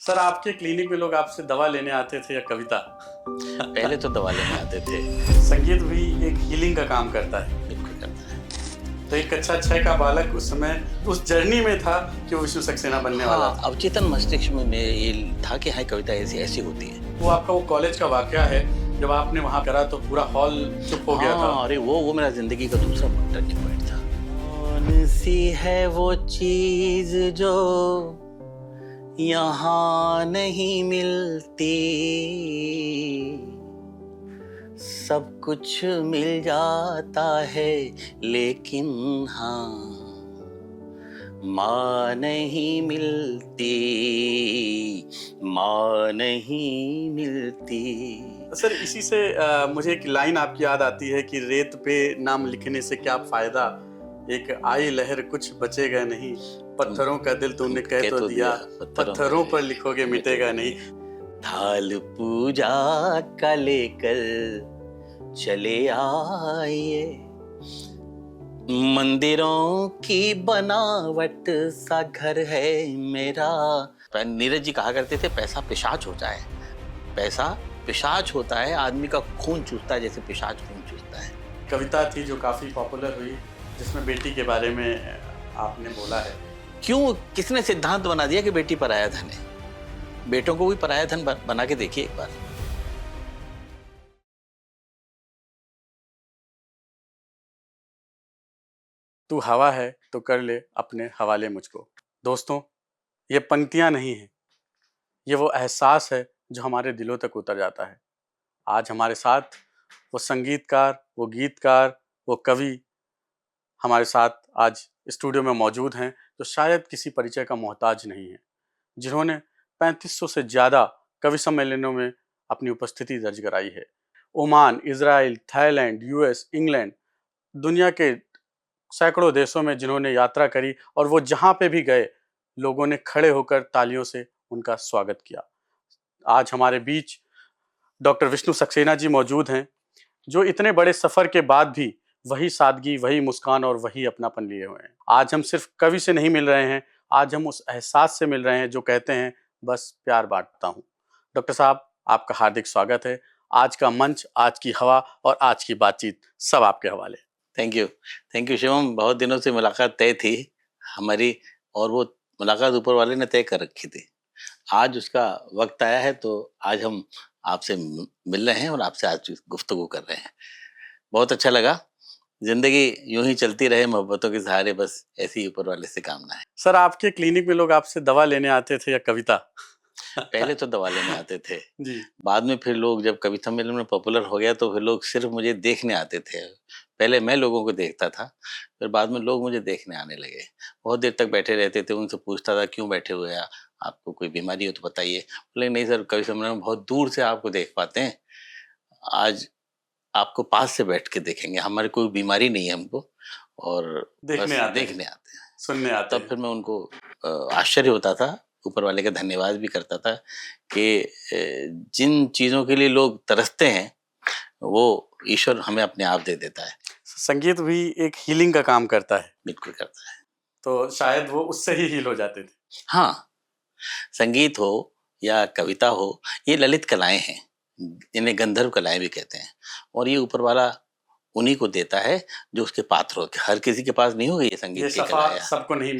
Sir, आपके clinic में लोग आपसे दवा लेने आते थे या कविता? पहले तो दवा लेने आते थे। संगीत भी एक हीलिंग का काम करता है। बिल्कुल करता है। तो एक कक्षा 6 का बालक उस समय उस जर्नी में था कि वो विष्णु सक्सेना बनने वाला था। अवचेतन मस्तिष्क में ये था कि हाँ, कविता ऐसी ऐसी होती है। वो आपका वो कॉलेज का वाकया है, जब आपने वहाँ करा तो पूरा हॉल चुप हो गया था। अरे वो मेरा जिंदगी का दूसरा टर्निंग पॉइंट था। कौन सी है वो चीज जो यहाँ नहीं मिलती, सब कुछ मिल जाता है लेकिन हाँ माँ नहीं मिलती, माँ नहीं मिलती। सर, इसी से मुझे एक लाइन आपकी याद आती है कि रेत पे नाम लिखने से क्या फायदा, एक आई लहर कुछ बचेगा नहीं, पत्थरों का दिल तुमने कह तो दिया, पत्थरों पर लिखोगे मिटेगा नहीं। थाल पूजा का लेकर चले आइए, मंदिरों की बनावट सा घर है मेरा। नीरज जी कहा करते थे, पैसा पिशाच होता है, पैसा पिशाच होता है, आदमी का खून चूसता है जैसे पिशाच खून चूसता है। कविता थी जो काफी पॉपुलर हुई, जिसमें बेटी के बारे में आपने बोला है। क्यों, किसने सिद्धांत बना दिया कि बेटी पराया धन है? बेटों को भी पराया धन बना के देखिए एक बार। तू हवा है तो कर ले अपने हवाले मुझको। दोस्तों, ये पंक्तियां नहीं हैं, ये वो एहसास है जो हमारे दिलों तक उतर जाता है। आज हमारे साथ वो संगीतकार, वो गीतकार, वो कवि हमारे साथ आज स्टूडियो में मौजूद हैं, जो शायद किसी परिचय का मोहताज नहीं है, जिन्होंने 3500 से ज़्यादा कवि सम्मेलनों में अपनी उपस्थिति दर्ज कराई है। Oman, Israel, Thailand, US, England, दुनिया के सैकड़ों देशों में जिन्होंने यात्रा करी, और वो जहाँ पे भी गए लोगों ने खड़े होकर तालियों से उनका स्वागत किया। आज हमारे बीच डॉक्टर विष्णु सक्सेना जी मौजूद हैं, जो इतने बड़े सफ़र के बाद भी वही सादगी, वही मुस्कान और वही अपनापन लिए हुए हैं। आज हम सिर्फ कवि से नहीं मिल रहे हैं, आज हम उस एहसास से मिल रहे हैं जो कहते हैं बस प्यार बांटता हूँ। डॉक्टर साहब, आपका हार्दिक स्वागत है। आज का मंच, आज की हवा और आज की बातचीत सब आपके हवाले। Thank you Shivam. बहुत दिनों से मुलाकात तय थी हमारी, और वो मुलाकात ऊपर वाले ने तय कर रखी थी। आज उसका वक्त आया है, तो आज हम आपसे मिल रहे हैं और आपसे आज गुफ्तगू कर रहे हैं। बहुत अच्छा लगा। जिंदगी यूं ही चलती रहे मोहब्बतों के सहारे, बस ऐसी ऊपर वाले से कामना है। सर, आपके क्लिनिक में लोग आपसे दवा लेने आते थे या कविता? पहले तो दवा लेने आते थे जी। बाद में फिर लोग, जब कवि सम्मेलन में पॉपुलर हो गया तो फिर लोग सिर्फ मुझे देखने आते थे। पहले मैं लोगों को देखता था, फिर बाद में लोग मुझे देखने आने लगे। बहुत देर तक बैठे रहते थे, उनसे पूछता था क्यों बैठे हुए हैं, आपको कोई बीमारी हो तो बताइए। बोले नहीं सर, कवि सम्मेलन में बहुत दूर से आपको देख पाते हैं, आज आपको पास से बैठ के देखेंगे, हमारी कोई बीमारी नहीं है हमको, और देखने आते हैं, सुनने आते तब फिर मैं उनको आश्चर्य होता था, ऊपर वाले का धन्यवाद भी करता था कि जिन चीज़ों के लिए लोग तरसते हैं वो ईश्वर हमें अपने आप दे देता है। संगीत भी एक हीलिंग का काम करता है। बिल्कुल करता है। तो शायद वो उससे ही हील हो जाते थे। हाँ, संगीत हो या कविता हो, ये ललित कलाएं हैं, इन्हें गंधर्व कलाएं भी कहते हैं, और ये ऊपर वाला उन्हीं को देता है जो उसके पात्र हो। हर किसी के पास नहीं होगी ये संगीत की कला, सबको नहीं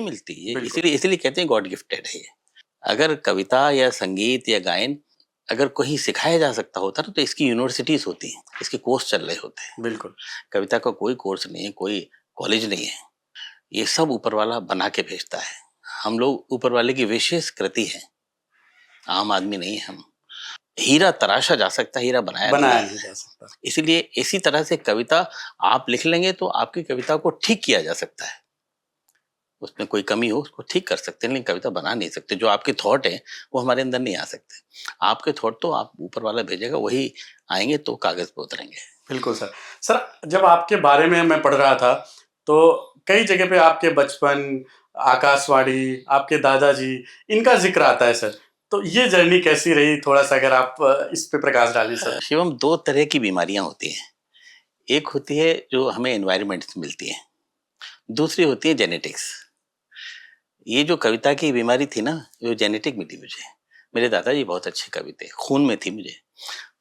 मिलती ये इसलिए कहते हैं गॉड गिफ्टेड है ये। अगर कविता या संगीत या गायन अगर कहीं सिखाया जा सकता होता ना, तो इसकी यूनिवर्सिटीज होती हैं, इसके कोर्स चल रहे होते हैं। बिल्कुल। कविता का कोई कोर्स नहीं है, कोई कॉलेज नहीं है, ये सब ऊपर वाला बना के भेजता है। हम लोग ऊपर वाले की विशेष कृति है, आम आदमी नहीं है हम। हीरा तराशा जा सकता, हीरा बनाया नहीं जा सकता। इसीलिए इसी तरह से कविता आप लिख लेंगे तो आपकी कविता को ठीक किया जा सकता है, उसमें कोई कमी हो उसको ठीक कर सकते हैं, लेकिन कविता बना नहीं सकते। जो आपके थॉट हैं वो हमारे अंदर नहीं आ सकते। आपके थॉट तो आप ऊपर वाला भेजेगा, वही आएंगे तो कागज पे उतरेंगे। बिल्कुल सर। सर, जब आपके बारे में मैं पढ़ रहा था तो कई जगह पे आपके बचपन, आकाशवाणी, आपके दादाजी, इनका जिक्र आता है सर। तो ये जर्नी कैसी रही, थोड़ा सा अगर आप इस पे प्रकाश डालें सर। शिवम, दो तरह की बीमारियां होती हैं। एक होती है जो हमें एनवायरनमेंट से मिलती है, दूसरी होती है जेनेटिक्स। ये जो कविता की बीमारी थी ना, वो जेनेटिक मिली मुझे। मेरे दादाजी बहुत अच्छे कवि थे, खून में थी मुझे।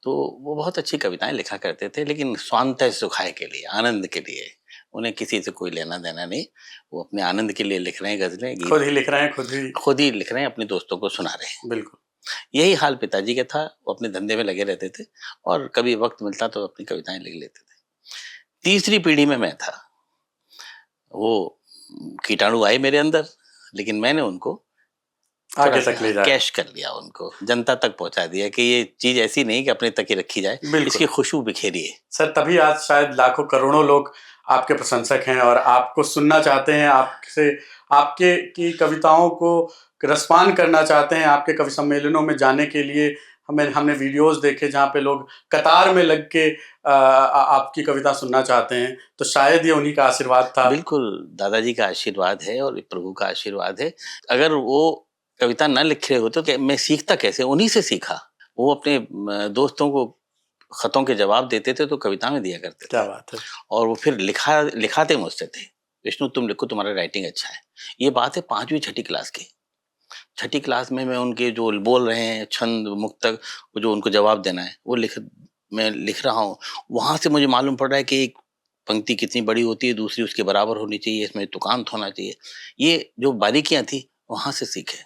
तो वो बहुत अच्छी कविताएं लिखा करते थे, लेकिन स्वांतः सुखाय के लिए, आनंद के लिए। उन्हें किसी से कोई लेना देना नहीं। वो अपने आनंद के लिए लिख रहे हैं गजलें, खुद गीत, ही लिख रहे हैं, खुद ही। खुद ही लिख रहे हैं, अपने दोस्तों को सुना रहे हैं। बिल्कुल। यही हाल पिताजी का था। वो अपने धंधे में लगे रहते थे और कभी वक्त मिलता तो अपनी कविताएं लिख लेते थे। तीसरी पीढ़ी में मैं था। वो कीटाणु आए मेरे अंदर, लेकिन मैंने उनको आगे तक ले जाए। कैश कर लिया, उनको जनता तक पहुंचा दिया कि ये चीज ऐसी नहीं कि अपने तक ही रखी जाए, इसकी खुशबू बिखेरिए। सर, तभी आज शायद लाखों करोड़ों लोग आपके प्रशंसक हैं और आपको सुनना चाहते हैं, आपसे आपके की कविताओं को रसपान करना चाहते हैं। आपके कवि सम्मेलनों में जाने के लिए हमने वीडियोस देखे जहाँ पे लोग कतार में लग के आपकी कविता सुनना चाहते हैं। तो शायद ये उन्हीं का आशीर्वाद था। बिल्कुल, दादाजी का आशीर्वाद है और प्रभु का आशीर्वाद है। अगर वो कविता न लिख रहे होते तो मैं सीखता कैसे? उन्हीं से सीखा। वो अपने दोस्तों को खतों के जवाब देते थे तो कविता में दिया करते थे। क्या बात है। और वो फिर लिखाते मुझसे थे, विष्णु तुम लिखो, तुम्हारा राइटिंग अच्छा है। ये बात है 5वीं 6ठी क्लास की। 6ठी क्लास में मैं उनके जो बोल रहे हैं छंद मुक्तक, वो जो उनको जवाब देना है वो मैं लिख रहा हूँ। वहां से मुझे मालूम पड़ रहा है कि एक पंक्ति कितनी बड़ी होती है, दूसरी उसके बराबर होनी चाहिए, इसमें तुकांत होना चाहिए। ये जो बारीकियां थी वहां से सीखे।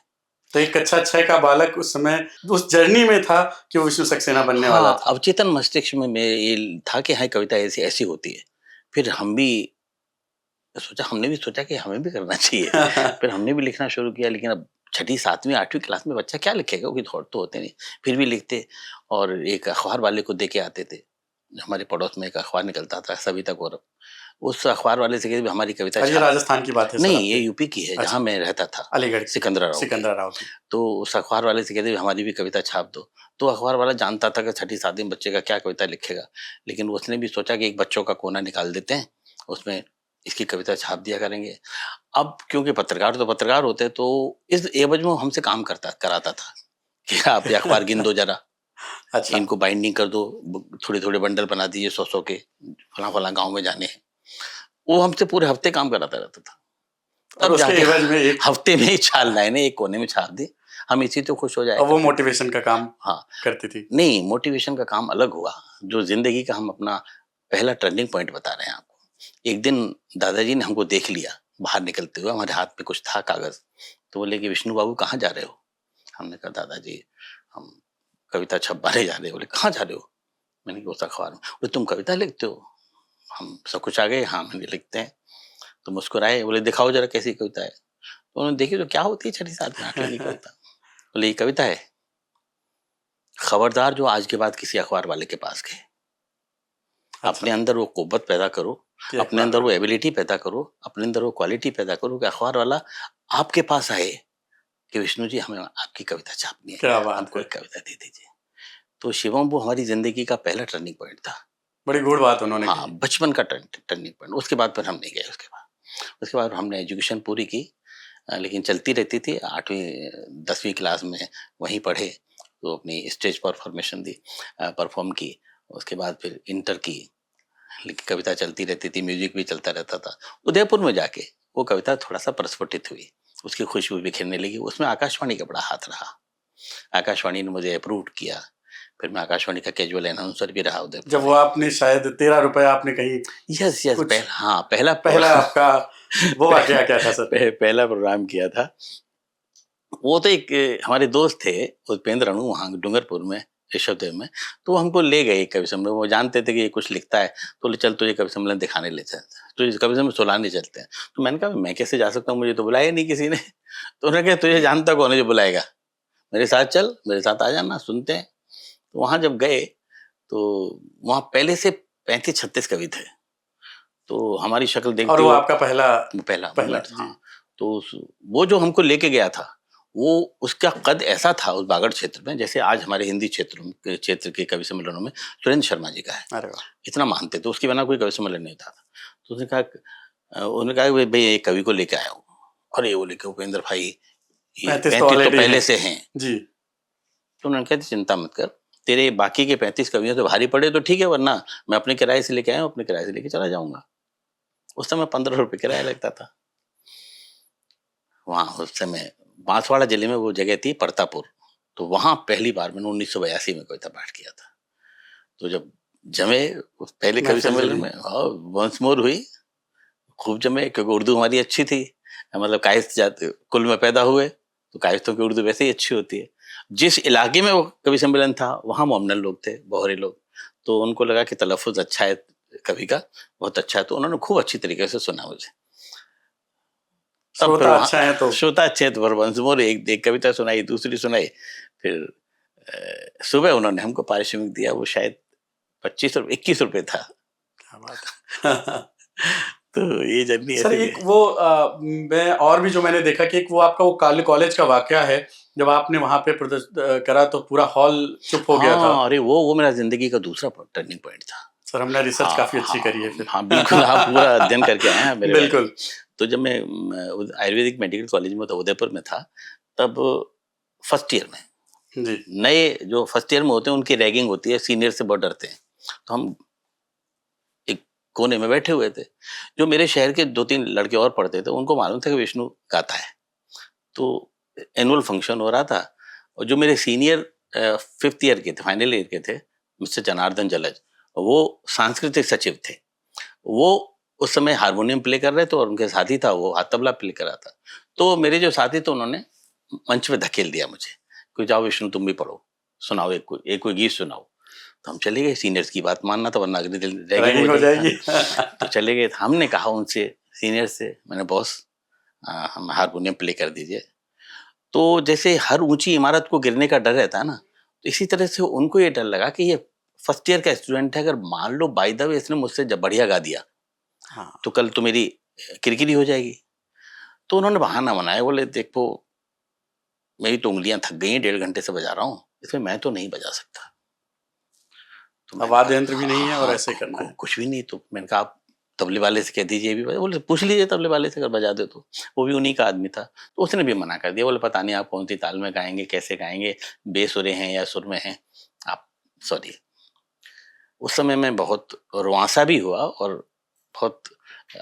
तो एक कक्षा 6 का बालक उस समय उस जर्नी में था कि वो विष्णु सक्सेना बनने वाला था। अवचेतन मस्तिष्क में ये था कि हाँ कविता ऐसी ऐसी होती है। फिर हमने भी सोचा कि हमें भी करना चाहिए। फिर हमने भी लिखना शुरू किया, लेकिन अब 6ठी 7वीं 8वीं क्लास में बच्चा क्या लिखेगा, क्योंकि थॉट तो होते नहीं। फिर भी लिखते और एक अखबार वाले को दे के आते थे। हमारे पड़ोस में एक अखबार निकलता था, सविता गौरव। उस अखबार वाले से कहते हमारी कविता ये राजस्थान की बात है? नहीं, ये यूपी की है। जहाँ मैं रहता था, अलीगढ़, सिकंदरा राव की। तो उस अखबार वाले से कहते हमारी भी कविता छाप दो। तो अखबार वाला जानता था कि 6ठी 7वीं बच्चे का क्या कविता लिखेगा, लेकिन उसने भी सोचा कि एक बच्चों का कोना निकाल देते हैं, उसमें इसकी कविता छाप दिया करेंगे। अब क्योंकि पत्रकार तो पत्रकार होते, तो इस एवज में हमसे काम कराता था कि आप ये अखबार गिन दो जरा। अच्छा। इनको बाइंडिंग कर दो, थोड़े थोड़े बंडल बना दीजिए 100 के, फला फला गांव में जाने हैं। वो हमसे पूरे हफ्ते काम कराता रहता था। और उसके एवज में एक हफ्ते में 4 लाइनें एक कोने में छाप दी। हम इसी तो खुश हो जाए। वो मोटिवेशन का काम करती थी? नहीं, मोटिवेशन का काम अलग हुआ। जो जिंदगी का हम अपना पहला टर्निंग पॉइंट बता रहे हैं आपको। एक दिन दादाजी ने हमको देख लिया बाहर निकलते हुए, हमारे हाथ में कुछ था कागज। तो बोले कि विष्णु बाबू कहाँ जा रहे हो? हमने कहा दादाजी हम कविता छपवाने जा रहे हो। बोले कहाँ जा रहे हो? मैंने कहा उस अखबार में। बोले तुम कविता लिखते हो? हम सब कुछ आ गए, हाँ मैंने लिखते हैं। तो मुस्कुराए, बोले दिखाओ जरा कैसी कविता है। तो उन्होंने देखी तो क्या होती है 6ठी 7वीं 8वीं की कविता। बोले ये कविता है। खबरदार जो आज के बाद किसी अखबार वाले के पास गए। अपने अंदर वो कुव्वत पैदा करो, अपने अंदर वो एबिलिटी पैदा करो, अपने अंदर वो क्वालिटी पैदा करो कि अखबार वाला आपके पास आए कि विष्णु जी हमें आपकी कविता छापनी है, हमको एक कविता दे दीजिए। तो शिवम वो हमारी जिंदगी का पहला टर्निंग पॉइंट था। बड़ी गूढ़ बात उन्होंने हाँ, बचपन का टर्निंग पॉइंट। उसके बाद फिर हम नहीं गए। उसके बाद हमने एजुकेशन पूरी की, लेकिन चलती रहती थी। 8वीं 10वीं क्लास में वहीं पढ़े, तो अपनी स्टेज परफॉर्मेशन दी, परफॉर्म की। उसके बाद फिर इंटर की, लेकिन कविता चलती रहती थी, म्यूजिक भी चलता रहता था। उदयपुर में जाके वो कविता थोड़ा सा प्रस्फुटित हुई, उसकी खुशबू बिखरने लगी। उसमें आकाशवाणी का बड़ा हाथ रहा। आकाशवाणी ने मुझे अप्रूव किया। फिर मैं आकाशवाणी का कैजुअल अनाउंसर भी रहा उधर। जब वो आपने शायद 13 रुपए आपने कहीं यस पहला आपका वो वाकया क्या था सर? पहला प्रोग्राम किया था। वो तो एक हमारे दोस्त थे उपेंद्र अणु, वहाँ डूंगरपुर में, ऋषभदेव में। तो हमको ले गए कवि सम्मेलन। वो जानते थे कि ये कुछ लिखता है, तो ले चल तुझे कवि सम्मेलन दिखाने ले चलते हैं, तो कवि सम्मेलन सुलाने चलते हैं। तो मैंने कहा मैं कैसे जा सकता हूँ, मुझे तो बुलाया नहीं किसी ने। तो उन्होंने कहा तुझे जानता कौन है जो बुलाएगा, मेरे साथ चल, मेरे साथ आ जाना, सुनते हैं। तो वहां जब गए तो वहां पहले से 35-36 कवि थे। तो हमारी शक्ल देखते, और वो आपका पहला हाँ। तो वो जो हमको लेके गया था, वो उसका कद ऐसा था उस बागड़ क्षेत्र में, जैसे आज हमारे हिंदी क्षेत्र के कवि सम्मेलनों में सुरेंद्र शर्मा जी का है। अरे वाह, इतना मानते थे, उसके बिना कोई कवि सम्मेलन नहीं था। तो उन्होंने कहा भाई एक कवि को लेके आया हूँ। अरे वो लेके उपेंद्र भाई 35 तो पहले से हैं जी। तो उन्होंने कहा चिंता मत कर, तेरे बाकी के 35 कवियों से भारी पड़े तो ठीक है, वरना मैं अपने किराए से लेके आया हूँ, अपने किराए से लेके चला जाऊंगा। उस समय 15 रुपए किराया लगता था वहां। उस समय बांसवाड़ा जिले में वो जगह थी परतापुर। तो वहां पहली बार मैंने 1982 में कविता पाठ किया था। तो जब जमे उस पहले कवि महफिल सम्मेलन जमी। में, वंस मोर हुई, खूब जमे, क्योंकि उर्दू हमारी अच्छी थी, मतलब कायस्थ जाते कुल में पैदा हुए, तो कायस्थों की उर्दू वैसे ही अच्छी होती है। जिस इलाके में वो कवि सम्मेलन था वहाँ मोमनल लोग थे, बोहरी लोग, तो उनको लगा कि तलफ़ुज़ अच्छा है कवि का, बहुत अच्छा है, तो उन्होंने खूब अच्छी तरीके से सुना मुझे। तब फिर श्रोता वहाँ अच्छा है तो श्रोता अच्छे थे, वंस मोर एक एक कविता सुनाई, दूसरी सुनाई, फिर सुबह उन्होंने हमको पारिश्रमिक दिया, वो शायद 25 रुपये 21 रुपये था। क्या बात है। तो ये जर्नी सर ऐसी एक थी। वो मैं और भी जो मैंने देखा कि एक वो आपका वो कॉलेज का वाकया है, जब आपने वहां पे करा तो पूरा हॉल चुप हो गया था। हाँ, अरे वो मेरा जिंदगी का दूसरा टर्निंग पॉइंट था। सर हमने रिसर्च हाँ काफी अच्छी हाँ करी है फिर। हाँ, बिल्कुल, आप पूरा अध्ययन करके आए हैं मेरे बारे में। बिल्कुल। तो जब मैं आयुर्वेदिक मेडिकल कॉलेज में था, उदयपुर में था, तब फर्स्ट ईयर में जी। नए जो फर्स्ट ईयर में होते हैं उनकी रैगिंग होती है, सीनियर से बहुत डरते हैं। तो हम एक कोने में बैठे हुए थे, जो मेरे शहर के 2-3 लड़के और पढ़ते थे, उनको मालूम था कि विष्णु गाता है। तो एनुअल फंक्शन हो रहा था, और जो मेरे सीनियर 5th ईयर के थे, फाइनल ईयर के थे, मिस्टर जनार्दन जलज, वो सांस्कृतिक सचिव थे। वो उस समय हारमोनियम प्ले कर रहे थे और उनके साथी था वो हाथ तबला प्ले कर रहा था। तो मेरे जो साथी थे उन्होंने मंच पे धकेल दिया मुझे कि जाओ विष्णु तुम भी पढ़ो, सुनाओ एक कोई गीत सुनाओ। तो हम चले गए, सीनियर्स की बात मानना था वरना अगले दिन रैगिंग हो रैगिंग हो जाएगी। हाँ। जाएगी। तो चले गए, हमने कहा उनसे, सीनियर से, मैंने बॉस हम हारमोनियम प्ले कर दीजिए। तो जैसे हर ऊंची इमारत को गिरने का डर रहता है ना, तो इसी तरह से उनको ये डर लगा कि ये फर्स्ट ईयर का स्टूडेंट है, अगर मान लो बाय द वे इसने मुझसे जब बढ़िया गा दिया हाँ। तो कल तो मेरी किरकिरी हो जाएगी। तो उन्होंने बहाना बनाया, बोले देखो मेरी तो उंगलियां थक गई हैं, 1.5 घंटे से बजा रहा हूँ, इसमें मैं तो नहीं बजा सकता। तो अब मैंने वाद्य कहा यंत्र भी नहीं है और हाँ, ऐसे ही करना है। कुछ भी नहीं। तो मैंने कहा आप तबले वाले से कह दीजिए ये भी बजा, बोले पूछ लीजिए तबले वाले से अगर बजा दे तो। वो भी उन्हीं का आदमी था, तो उसने भी मना कर दिया, बोले पता नहीं आप कौन सी ताल में गाएंगे, कैसे गाएंगे, बेसुरे हैं या सुर में हैं आप, सॉरी। उस समय मैं बहुत रुआंसा भी हुआ और बहुत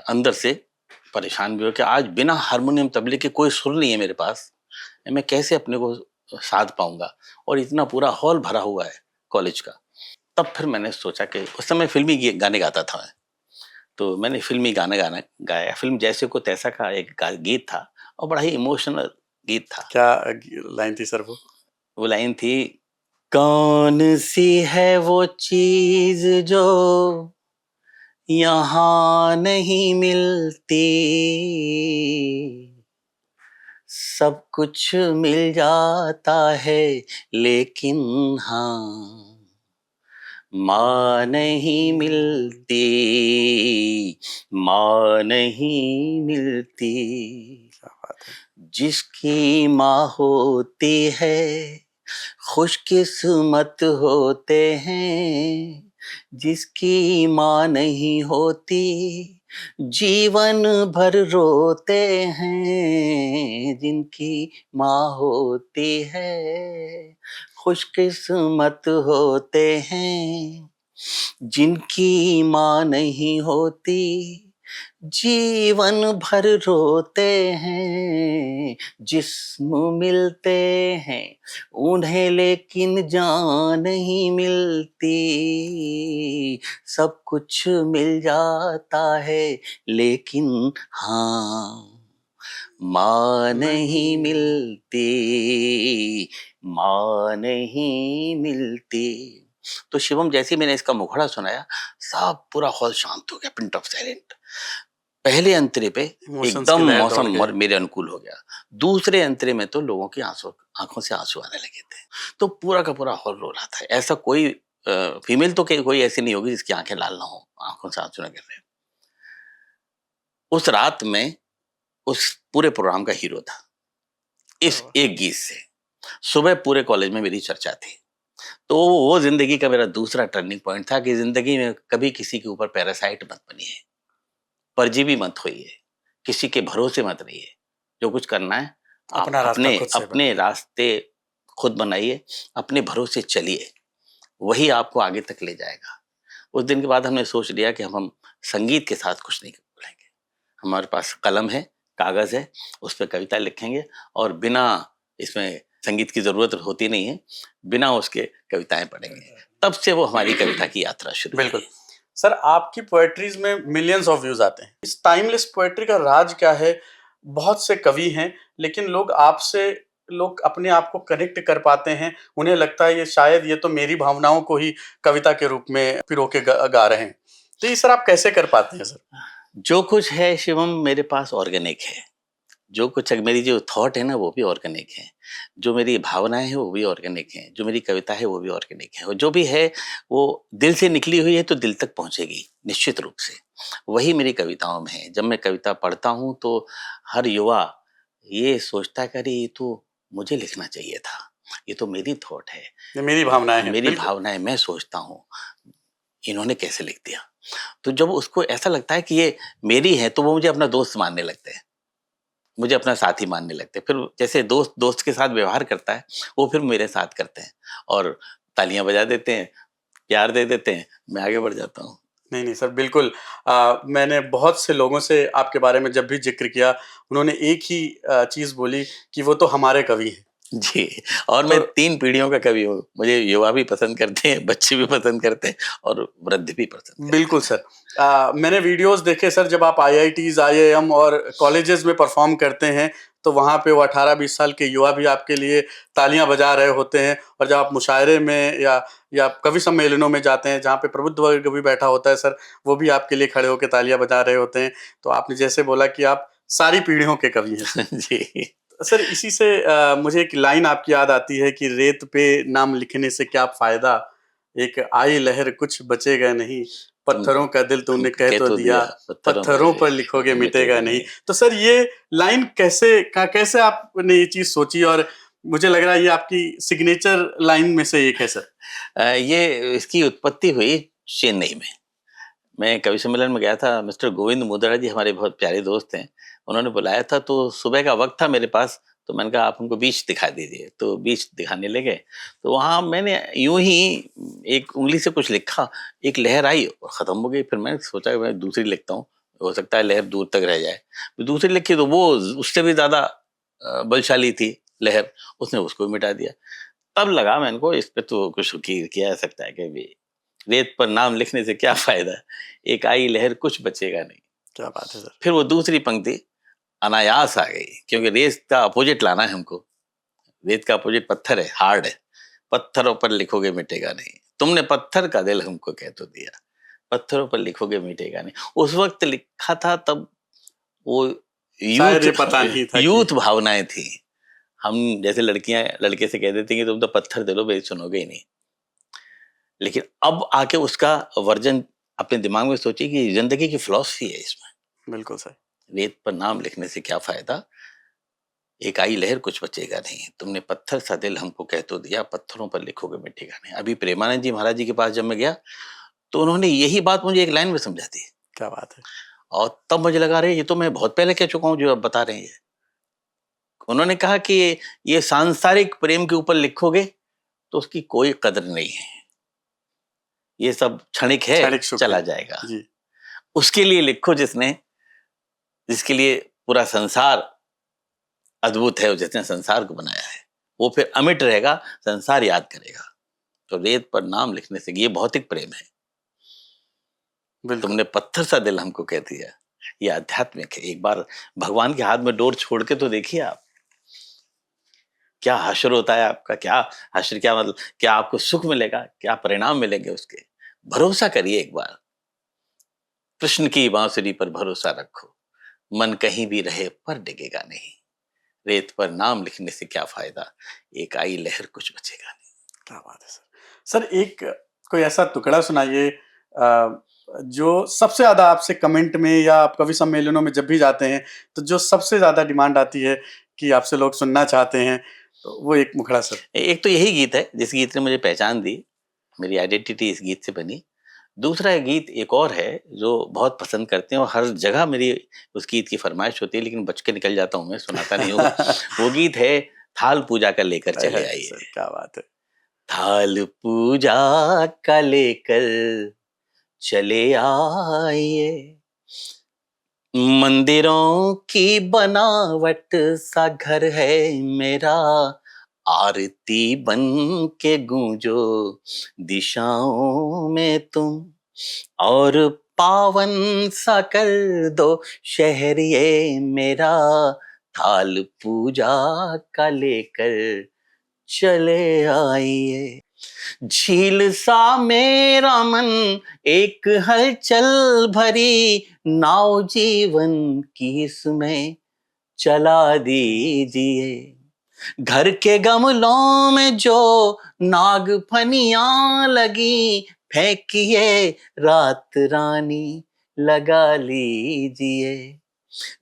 अंदर से परेशान भी हुआ कि आज बिना हारमोनियम तबले के कोई सुर नहीं है मेरे पास, मैं कैसे अपने को साध पाऊंगा, और इतना पूरा हॉल भरा हुआ है कॉलेज का। तब फिर मैंने सोचा कि उस समय फिल्मी गाने गाता था मैं, तो मैंने फिल्मी गाना गाया, फिल्म जैसे को तैसा का एक गीत था, और बड़ा ही इमोशनल गीत था। क्या लाइन थी सर वो? वो लाइन थी, कौन सी है वो चीज जो यहाँ नहीं मिलती, सब कुछ मिल जाता है लेकिन हाँ माँ नहीं मिलती, माँ नहीं मिलती। क्या बात है। जिसकी माँ होती है खुशकिस्मत होते हैं, जिसकी माँ नहीं होती जीवन भर रोते हैं, जिनकी माँ होती है खुशकिस्मत होते हैं, जिनकी माँ नहीं होती जीवन भर रोते हैं। जिस्म मिलते हैं उन्हें लेकिन जान नहीं मिलती, सब कुछ मिल जाता है लेकिन हाँ माँ नहीं मिलती, माँ नहीं मिलती। तो शिवम जैसे ही मैंने इसका मुखड़ा सुनाया, सब पूरा हॉल शांत हो गया, पिन ड्रॉप साइलेंट। पहले अंतरे पे इमोशंस एकदम की लहर दौड़ मौसम गई। मेरे अनुकूल हो गया, दूसरे अंतरे में तो लोगों की आंखों से आंसू आने लगे थे, तो पूरा का पूरा हॉल रो रहा था। ऐसा कोई फीमेल तो कोई ऐसी नहीं होगी जिसकी आंखें लाल ना हो, आंखों से आंसू ना गिर रहे। उस रात में उस पूरे प्रोग्राम का हीरो था, इस एक गीत से सुबह पूरे कॉलेज में मेरी चर्चा थी। तो वो जिंदगी का मेरा दूसरा टर्निंग पॉइंट था कि जिंदगी में कभी किसी के ऊपर पैरासाइट मत बनिए, परजीवी मत होइए, किसी के भरोसे मत रहिए। जो कुछ करना है आप अपना रास्ता अपने खुद से अपने बनाइए। रास्ते खुद बनाइए, अपने भरोसे चलिए, वही आपको आगे तक ले जाएगा। उस दिन के बाद हमने सोच लिया कि हम संगीत के साथ कुछ नहीं बोलेंगे। हमारे पास कलम है, कागज है, उस पर कविता लिखेंगे और बिना इसमें संगीत की जरूरत होती नहीं है, बिना उसके कविताएं पढ़ेंगे। तब से वो हमारी कविता की यात्रा शुरू हुई। बिल्कुल सर, आपकी पोएट्रीज में मिलियंस ऑफ व्यूज आते हैं। इस टाइमलेस पोएट्री का राज क्या है? बहुत से कवि हैं, लेकिन लोग अपने आप को कनेक्ट कर पाते हैं। उन्हें लगता है ये शायद ये तो मेरी भावनाओं को ही कविता के रूप में पिरो के गा रहे हैं। तो ये सर आप कैसे कर पाते हैं सर? जो कुछ है शिवम मेरे पास ऑर्गेनिक है। जो कुछ मेरी जो थॉट है ना वो भी ऑर्गेनिक है, जो मेरी भावनाएं हैं वो भी ऑर्गेनिक हैं, जो मेरी कविता है वो भी ऑर्गेनिक है, और जो भी है वो दिल से निकली हुई है तो दिल तक पहुंचेगी निश्चित रूप से। वही मेरी कविताओं में है। जब मैं कविता पढ़ता हूँ तो हर युवा ये सोचता है कि अरे ये तो मुझे लिखना चाहिए था, ये तो मेरी थॉट है, ये मेरी भावनाएं हैं। मेरी भावनाएं, मैं सोचता हूँ इन्होंने कैसे लिख दिया। तो जब उसको ऐसा लगता है कि ये मेरी है तो वो मुझे अपना दोस्त मानने लगते हैं, मुझे अपना साथी मानने लगते हैं। फिर जैसे दोस्त दोस्त के साथ व्यवहार करता है वो फिर मेरे साथ करते हैं और तालियां बजा देते हैं, प्यार दे देते हैं, मैं आगे बढ़ जाता हूँ। नहीं सर, बिल्कुल। मैंने बहुत से लोगों से आपके बारे में जब भी जिक्र किया, उन्होंने एक ही चीज बोली कि वो तो हमारे कवि हैं। जी, और तो मैं 3 पीढ़ियों का कवि हूँ। मुझे युवा भी पसंद करते हैं, बच्चे भी पसंद करते हैं और वृद्ध भी पसंद करते हैं। बिल्कुल सर। मैंने वीडियोस देखे सर, जब आप आईआईटीज, आईआईएम और कॉलेजेस में परफॉर्म करते हैं तो वहाँ पे वो 18-20 साल के युवा भी आपके लिए तालियां बजा रहे होते हैं। और जब आप मुशायरे में या कवि सम्मेलनों में जाते हैं जहाँ पे प्रबुद्ध वर्ग भी बैठा होता है सर, वो भी आपके लिए खड़े होकर तालियां बजा रहे होते हैं। तो आपने जैसे बोला कि आप सारी पीढ़ियों के कवि हैं सर। जी। सर इसी से मुझे एक लाइन आपकी याद आती है कि रेत पे नाम लिखने से क्या फायदा, एक आई लहर कुछ बचेगा नहीं, पत्थरों का दिल तुमने कह तो दिया, पत्थरों पर लिखोगे मिटेगा नहीं। तो सर ये लाइन कैसे आपने ये चीज सोची? और मुझे लग रहा है ये आपकी सिग्नेचर लाइन में से एक है सर। ये इसकी उत्पत्ति हुई चेन्नई में। मैं कवि सम्मेलन में गया था, मिस्टर गोविंद मुदड़ा जी हमारे बहुत प्यारे दोस्त हैं, उन्होंने बुलाया था। तो सुबह का वक्त था मेरे पास, तो मैंने कहा आप हमको बीच दिखा दीजिए, तो बीच दिखाने लगे। तो वहाँ मैंने यूं ही एक उंगली से कुछ लिखा, एक लहर आई और खत्म हो गई। फिर मैंने सोचा कि मैं दूसरी लिखता हूँ, हो सकता है लहर दूर तक रह जाए। फिर दूसरी लिखी तो वो उससे भी ज्यादा बलशाली थी लहर, उसने उसको भी मिटा दिया। तब लगा मैंने को इस पे तो कुछ किया जा सकता है कि रेत पर नाम लिखने से क्या फायदा, एक आई लहर कुछ बचेगा नहीं। क्या बात है सर। फिर वो दूसरी पंक्ति अनायास आ गई, क्योंकि रेत का अपोजिट लाना है हमको। रेत का अपोजिट पत्थर है, हार्ड है। पत्थरों पर लिखोगे मिटेगा नहीं, तुमने पत्थर का दिल हमको कह तो दिया, पत्थरों पर लिखोगे मिटेगा नहीं। उस वक्त लिखा था तब वो शायद ये यूथ पता नहीं था यूथ भावनाएं थी। हम जैसे लड़कियां लड़के से कह देती कि तुम तो पत्थर दे लो, मेरी सुनोगे ही नहीं। लेकिन अब आके उसका वर्जन अपने दिमाग में सोचिए कि जिंदगी की फिलॉसफी है इसमें। बिल्कुल सर। रेत पर नाम लिखने से क्या फायदा, एक आई लहर कुछ बचेगा नहीं, तुमने पत्थर सा दिल हमको कह तो दिया, पत्थरों पर लिखोगे मिटेगा नहीं। अभी प्रेमानंद जी महाराज जी के पास जब मैं गया तो उन्होंने यही बात मुझे एक लाइन में समझा दी। क्या बात है। और तब मुझे लगा रहे ये तो मैं बहुत पहले कह चुका हूँ जो आप बता रहे हैं। उन्होंने कहा कि ये सांसारिक प्रेम के ऊपर लिखोगे तो उसकी कोई कदर नहीं है, ये सब क्षणिक है, क्षणिक सुख चला है। जाएगा। जी। उसके लिए लिखो जिसके लिए पूरा संसार अद्भुत है, और जिसने संसार को बनाया है वो फिर अमिट रहेगा, संसार याद करेगा। तो रेत पर नाम लिखने से ये भौतिक प्रेम है, बिल्कुल। तुमने पत्थर सा दिल हमको कह दिया, ये आध्यात्मिक है। एक बार भगवान के हाथ में डोर छोड़ के तो देखिए आप, क्या हश्र होता है आपका, क्या हश्र, क्या मतलब, क्या आपको सुख मिलेगा, क्या परिणाम मिलेंगे उसके। भरोसा करिए एक बार, कृष्ण की बांसुरी पर भरोसा रखो, मन कहीं भी रहे पर डिगेगा नहीं, रेत पर नाम लिखने से क्या फायदा, एक आई लहर कुछ बचेगा नहीं। क्या बात है सर। सर एक कोई ऐसा टुकड़ा सुनाइए जो सबसे ज्यादा आपसे कमेंट में या आप कवि सम्मेलनों में जब भी जाते हैं तो जो सबसे ज्यादा डिमांड आती है कि आपसे लोग सुनना चाहते हैं, तो वो एक मुखड़ा सर। एक तो यही गीत है जिस गीत ने मुझे पहचान दी, मेरी आइडेंटिटी इस गीत से बनी। दूसरा गीत एक और है जो बहुत पसंद करते हैं और हर जगह मेरी उस गीत की फरमाइश होती है, लेकिन बच के निकल जाता हूँ मैं, सुनाता नहीं हूँ। वो गीत है थाल पूजा का लेकर चले आइए। सर क्या बात है। थाल पूजा का लेकर चले आइए, मंदिरों की बनावट सा घर है मेरा, आरती बन के गूंजो दिशाओं में तुम, और पावन सा कर दो शहर ये मेरा, थाल पूजा का लेकर चले आइए। झील सा मेरा मन एक हलचल भरी नाव जीवन की इसमें चला दीजिए। घर के गमलों में जो नाग फनियां लगी, फेंकिए रात रानी लगा लीजिए।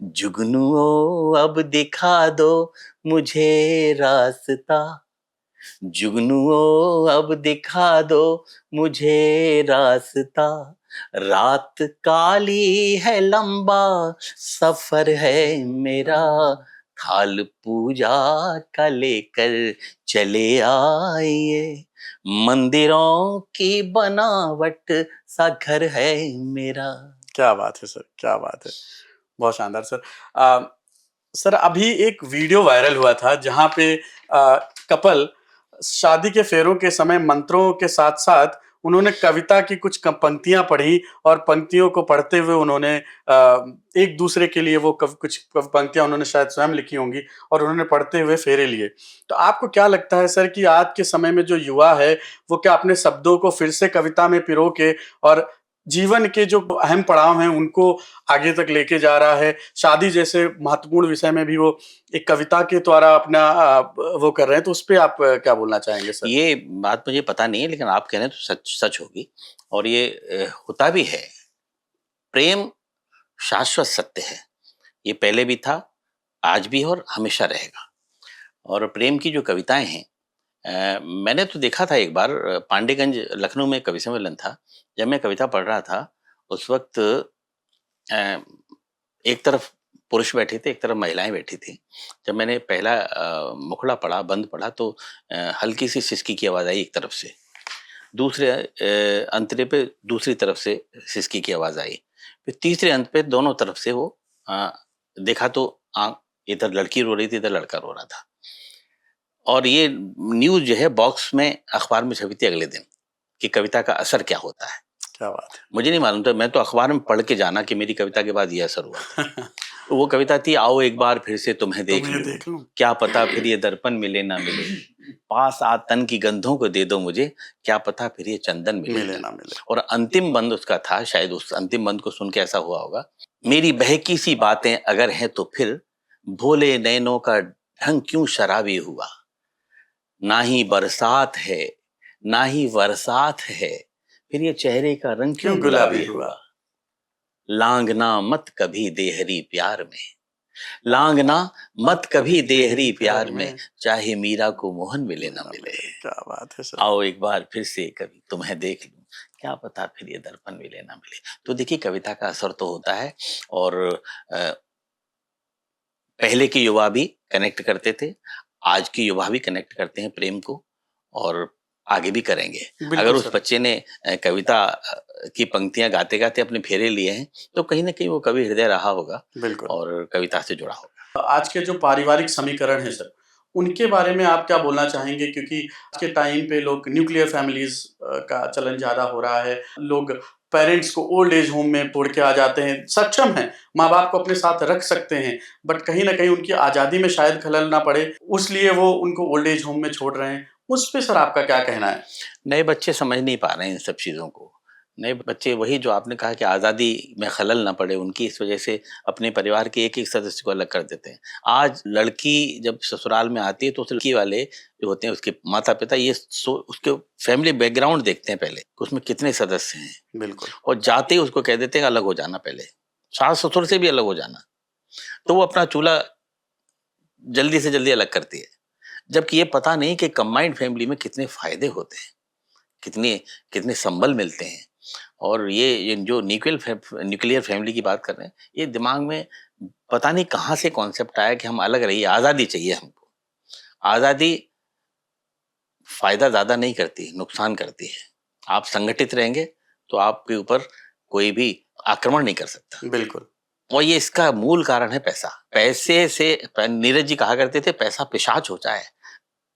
जुगनुओ अब दिखा दो मुझे रास्ता, जुगनुओ अब दिखा दो मुझे रास्ता। रात काली है लंबा सफर है मेरा, थाल पूजा का लेकर चले आइए। मंदिरों की बनावट सा घर है मेरा। क्या बात है सर, क्या बात है, बहुत शानदार सर। सर अभी एक वीडियो वायरल हुआ था जहाँ पे कपल शादी के फेरों के समय मंत्रों के साथ साथ उन्होंने कविता की कुछ पंक्तियां पढ़ी और पंक्तियों को पढ़ते हुए उन्होंने एक दूसरे के लिए वो कुछ पंक्तियां उन्होंने शायद स्वयं लिखी होंगी और उन्होंने पढ़ते हुए फेरे लिए। तो आपको क्या लगता है सर कि आज के समय में जो युवा है वो क्या अपने शब्दों को फिर से कविता में पिरो के और जीवन के जो अहम पड़ाव हैं उनको आगे तक लेके जा रहा है? शादी जैसे महत्वपूर्ण विषय में भी वो एक कविता के द्वारा अपना वो कर रहे हैं, तो उस पे आप क्या बोलना चाहेंगे सर? ये बात मुझे पता नहीं है, लेकिन आप कह रहे हैं तो सच सच होगी, और ये होता भी है। प्रेम शाश्वत सत्य है, ये पहले भी था, आज भी है और हमेशा रहेगा। और प्रेम की जो कविताएं हैं, मैंने तो देखा था एक बार, पांडेगंज लखनऊ में कवि सम्मेलन था। जब मैं कविता पढ़ रहा था उस वक्त एक तरफ पुरुष बैठे थे, एक तरफ महिलाएं बैठी थी। जब मैंने पहला मुखड़ा पढ़ा, बंद पढ़ा, तो हल्की सी सिसकी की आवाज आई एक तरफ से, दूसरे अंतरे पे दूसरी तरफ से सिसकी की आवाज आई, फिर तीसरे अंत पे दोनों तरफ से वो देखा तो इधर लड़की रो रही थी, इधर लड़का रो रहा था। और ये न्यूज जो है बॉक्स में अखबार में छपी थी अगले दिन कि कविता का असर क्या होता है। क्या बात है। मुझे नहीं मालूम था, मैं तो अखबार में पढ़ के जाना कि मेरी कविता के बाद ये असर हुआ था। तो वो कविता थी, आओ एक बार फिर से तुम्हें देख लूं, क्या पता फिर ये दर्पण मिले ना मिले, पास आ तन की गंधों को दे दो मुझे, क्या पता फिर ये चंदन मिले ना मिले। और अंतिम बंद उसका था, शायद उस अंतिम बंद को सुन के ऐसा हुआ होगा, मेरी बहकी सी बातें अगर हैं तो फिर भोले नैनों का ढंग क्यों शराबी हुआ, ना ही बरसात है ना ही बरसात है, फिर ये चेहरे का रंग क्यों गुलाबी हुआ। लांगना मत कभी देहरी प्यार में, लांगना मत कभी देहरी प्यार में, चाहे मीरा को मोहन मिले ना मिले। क्या बात है सर। आओ एक बार फिर से कभी तुम्हें देख लूं, क्या पता फिर ये दर्पण मिले ना मिले। तो देखिए कविता का असर तो होता है, और पहले के युवा भी कनेक्ट करते थे, आज के युवा भी कनेक्ट करते हैं प्रेम को, और आगे भी करेंगे। अगर उस बच्चे ने कविता की पंक्तियां गाते गाते अपने फेरे लिए हैं तो कहीं ना कहीं वो कवि हृदय रहा होगा, बिल्कुल, और कविता से जुड़ा होगा। आज के जो पारिवारिक समीकरण है सर, उनके बारे में आप क्या बोलना चाहेंगे? क्योंकि आज के टाइम पे लोग न्यूक्लियर फैमिलीज का चलन ज्यादा हो रहा है, लोग पेरेंट्स को ओल्ड एज होम में छोड़ के आ जाते हैं, सक्षम हैं, माँ बाप को अपने साथ रख सकते हैं, बट कहीं ना कहीं उनकी आज़ादी में शायद खलल ना पड़े, उसलिए वो उनको ओल्ड एज होम में छोड़ रहे हैं। उस पे सर आपका क्या कहना है? नए बच्चे समझ नहीं पा रहे हैं इन सब चीज़ों को। नए बच्चे, वही जो आपने कहा कि आज़ादी में खलल ना पड़े उनकी, इस वजह से अपने परिवार के एक एक सदस्य को अलग कर देते हैं। आज लड़की जब ससुराल में आती है तो उस लड़की वाले जो होते हैं, उसके माता पिता, ये उसके फैमिली बैकग्राउंड देखते हैं पहले, उसमें कितने सदस्य हैं, बिल्कुल, और जाते ही उसको कह देते हैं अलग हो जाना, पहले सास ससुर से भी अलग हो जाना। तो वो अपना चूल्हा जल्दी से जल्दी अलग करती है, जबकि ये पता नहीं कि कंबाइंड फैमिली में कितने फायदे होते हैं, कितने कितने संबल मिलते हैं। और ये जो न्यूक्लियर फैमिली की बात कर रहे हैं, ये दिमाग में पता नहीं कहाँ से कॉन्सेप्ट आया कि हम अलग रहिए, आज़ादी चाहिए हमको। आज़ादी फायदा ज़्यादा नहीं करती, नुकसान करती है। आप संगठित रहेंगे तो आपके ऊपर कोई भी आक्रमण नहीं कर सकता, बिल्कुल। और ये इसका मूल कारण है पैसा। पैसे से, नीरज जी कहा करते थे पैसा पिशाच होता है,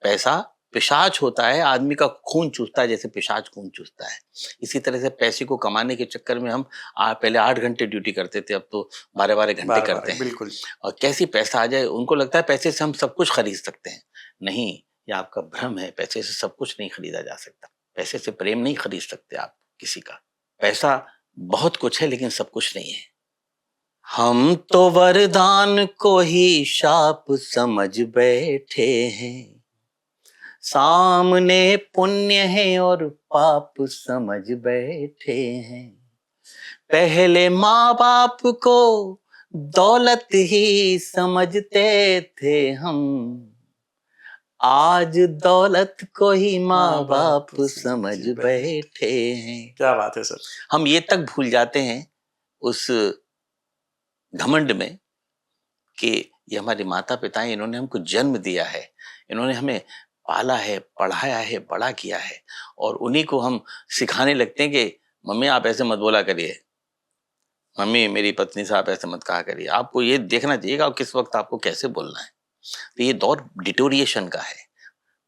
पैसा पिशाच होता है, आदमी का खून चूसता है जैसे पिशाच खून चूसता है। इसी तरह से पैसे को कमाने के चक्कर में हम पहले 8 घंटे ड्यूटी करते थे, अब तो 12-12 घंटे बार करते बार हैं। बिल्कुल। और कैसी पैसा आ जाए, उनको लगता है पैसे से हम सब कुछ खरीद सकते हैं। नहीं, ये आपका भ्रम है, पैसे से सब कुछ नहीं खरीदा जा सकता। पैसे से प्रेम नहीं खरीद सकते आप किसी का। पैसा बहुत कुछ है लेकिन सब कुछ नहीं है। हम तो वरदान को ही शाप समझ बैठे हैं, सामने पुण्य है और पाप समझ बैठे हैं। पहले माँ बाप को दौलत ही समझते थे हम, आज दौलत को ही माँ बाप समझ बैठे हैं। क्या बात है सर। हम ये तक भूल जाते हैं उस घमंड में कि ये हमारे माता पिता हैं, इन्होंने हमको जन्म दिया है, इन्होंने हमें पाला है, पढ़ाया है, बड़ा किया है, और उन्हीं को हम सिखाने लगते हैं कि मम्मी आप ऐसे मत बोला करिए, मम्मी मेरी पत्नी साहब ऐसे मत कहा करिए। आपको ये देखना चाहिए कि किस वक्त आपको कैसे बोलना है। तो ये दौर डिटोरिएशन का है,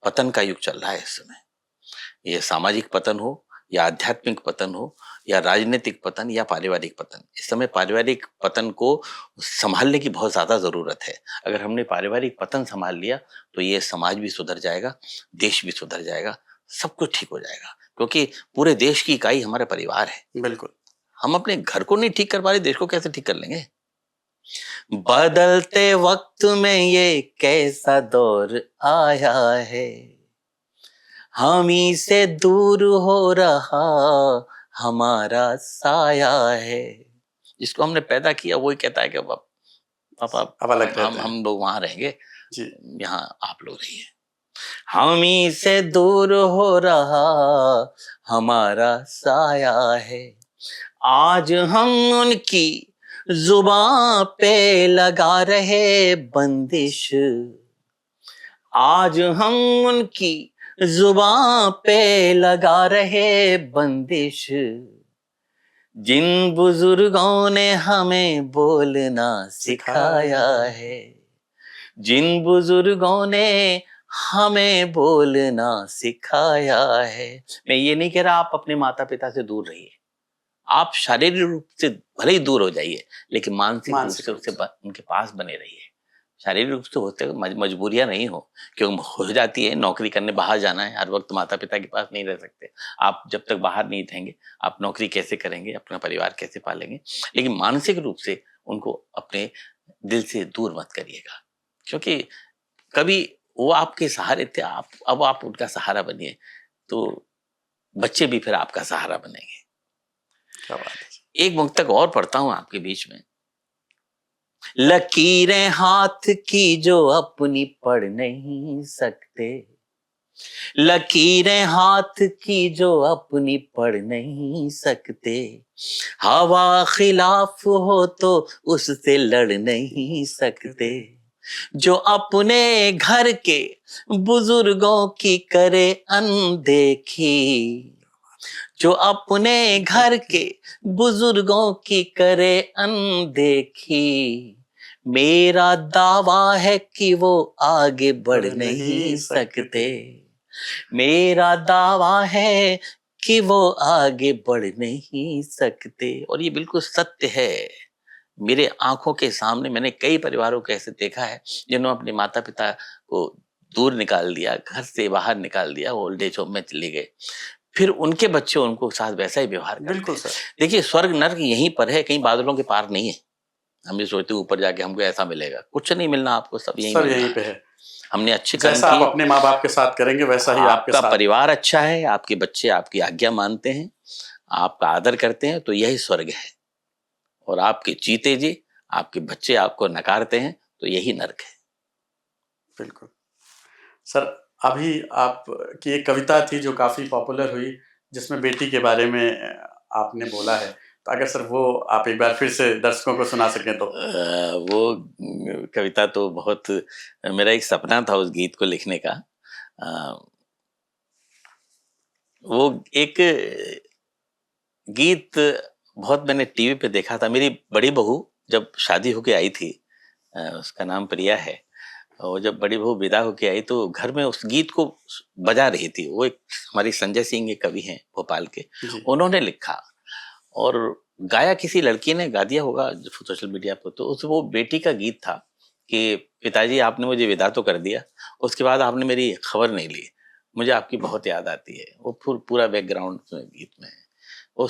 पतन का युग चल रहा है इस समय। ये सामाजिक पतन हो या आध्यात्मिक पतन हो या राजनीतिक पतन या पारिवारिक पतन, इस समय पारिवारिक पतन को संभालने की बहुत ज्यादा जरूरत है। अगर हमने पारिवारिक पतन संभाल लिया तो ये समाज भी सुधर जाएगा, देश भी सुधर जाएगा, सब कुछ ठीक हो जाएगा, क्योंकि पूरे देश की इकाई हमारा परिवार है। बिल्कुल। हम अपने घर को नहीं ठीक कर पा रहे, देश को कैसे ठीक कर लेंगे। बदलते वक्त में ये कैसा दौर आया है, हम ही से दूर हो रहा हमारा साया है। जिसको हमने पैदा किया वही कहता है कि पापा अब अलग रहते हैं। हम लोग वहां रहेंगे जी। यहाँ आप लोग रहिए। हम ही से दूर हो रहा हमारा साया है, आज हम उनकी जुबां पे लगा रहे बंदिश, आज हम उनकी जुबां पे लगा रहे बंदिश। जिन बुजुर्गों ने हमें बोलना सिखाया है, जिन बुजुर्गों ने हमें बोलना सिखाया है। मैं ये नहीं कह रहा आप अपने माता पिता से दूर रहिए, आप शारीरिक रूप से भले ही दूर हो जाइए लेकिन मानसिक रूप से उससे उनके पास बने रहिए। शारीरिक रूप से होते मजबूरियां नहीं हो, क्योंकि हो जाती है, नौकरी करने बाहर जाना है, हर वक्त माता पिता के पास नहीं रह सकते। आप जब तक बाहर नहीं रहेंगे आप नौकरी कैसे करेंगे, अपना परिवार कैसे पालेंगे। लेकिन मानसिक रूप से उनको अपने दिल से दूर मत करिएगा, क्योंकि कभी वो आपके सहारे थे, अब आप उनका सहारा बनिए तो बच्चे भी फिर आपका सहारा बनेंगे। क्या बात है। एक मुक्तक और पढ़ता हूं आपके बीच में। लकीरें हाथ की जो अपनी पढ़ नहीं सकते, लकीरें हाथ की जो अपनी पढ़ नहीं सकते, हवा खिलाफ हो तो उससे लड़ नहीं सकते। जो अपने घर के बुजुर्गों की करे अनदेखी, जो अपने घर के बुजुर्गों की करे अनदेखी, मेरा दावा है कि वो आगे बढ़ नहीं सकते। मेरा दावा है कि वो आगे बढ़ नहीं सकते। और ये बिल्कुल सत्य है। मेरे आंखों के सामने मैंने कई परिवारों को ऐसे देखा है जिन्होंने अपने माता पिता को दूर निकाल दिया, घर से बाहर निकाल दिया, ओल्ड एज होम में चले गए, फिर उनके बच्चे उनको साथ वैसा ही व्यवहार करते हैं। बिल्कुल सर। देखिए स्वर्ग नर्क यहीं पर है, कहीं बादलों के पार नहीं है। हम ये सोचते ऊपर जाके हमको ऐसा मिलेगा, कुछ नहीं मिलना आपको, सब यहीं पे है। हमने अच्छे कर्म जैसा आप किए, अपने माँ बाप के साथ करेंगे वैसा ही आपके आपका साथ। परिवार अच्छा है, आपके बच्चे आपकी आज्ञा मानते हैं, आपका आदर करते हैं, तो यही स्वर्ग है। और आपके जीते जी आपके बच्चे आपको नकारते हैं तो यही नरक है। बिल्कुल सर। अभी आपकी एक कविता थी जो काफी पॉपुलर हुई, जिसमें बेटी के बारे में आपने बोला है, तो अगर सर वो आप एक बार फिर से दर्शकों को सुना सकें तो। वो कविता तो बहुत, मेरा एक सपना था उस गीत को लिखने का। वो एक गीत बहुत मैंने टीवी पे देखा था। मेरी बड़ी बहू जब शादी होके आई थी, उसका नाम प्रिया है, और जब बड़ी बहू विदा होके आई तो घर में उस गीत को बजा रही थी। वो एक हमारी संजय सिंह के कवि हैं भोपाल के, जी। उन्होंने लिखा और गाया, किसी लड़की ने गा दिया होगा सोशल मीडिया पर। तो उस वो बेटी का गीत था कि पिताजी आपने मुझे विदा तो कर दिया, उसके बाद आपने मेरी खबर नहीं ली, मुझे आपकी बहुत याद आती है। वो पूरा बैकग्राउंड गीत में है। वो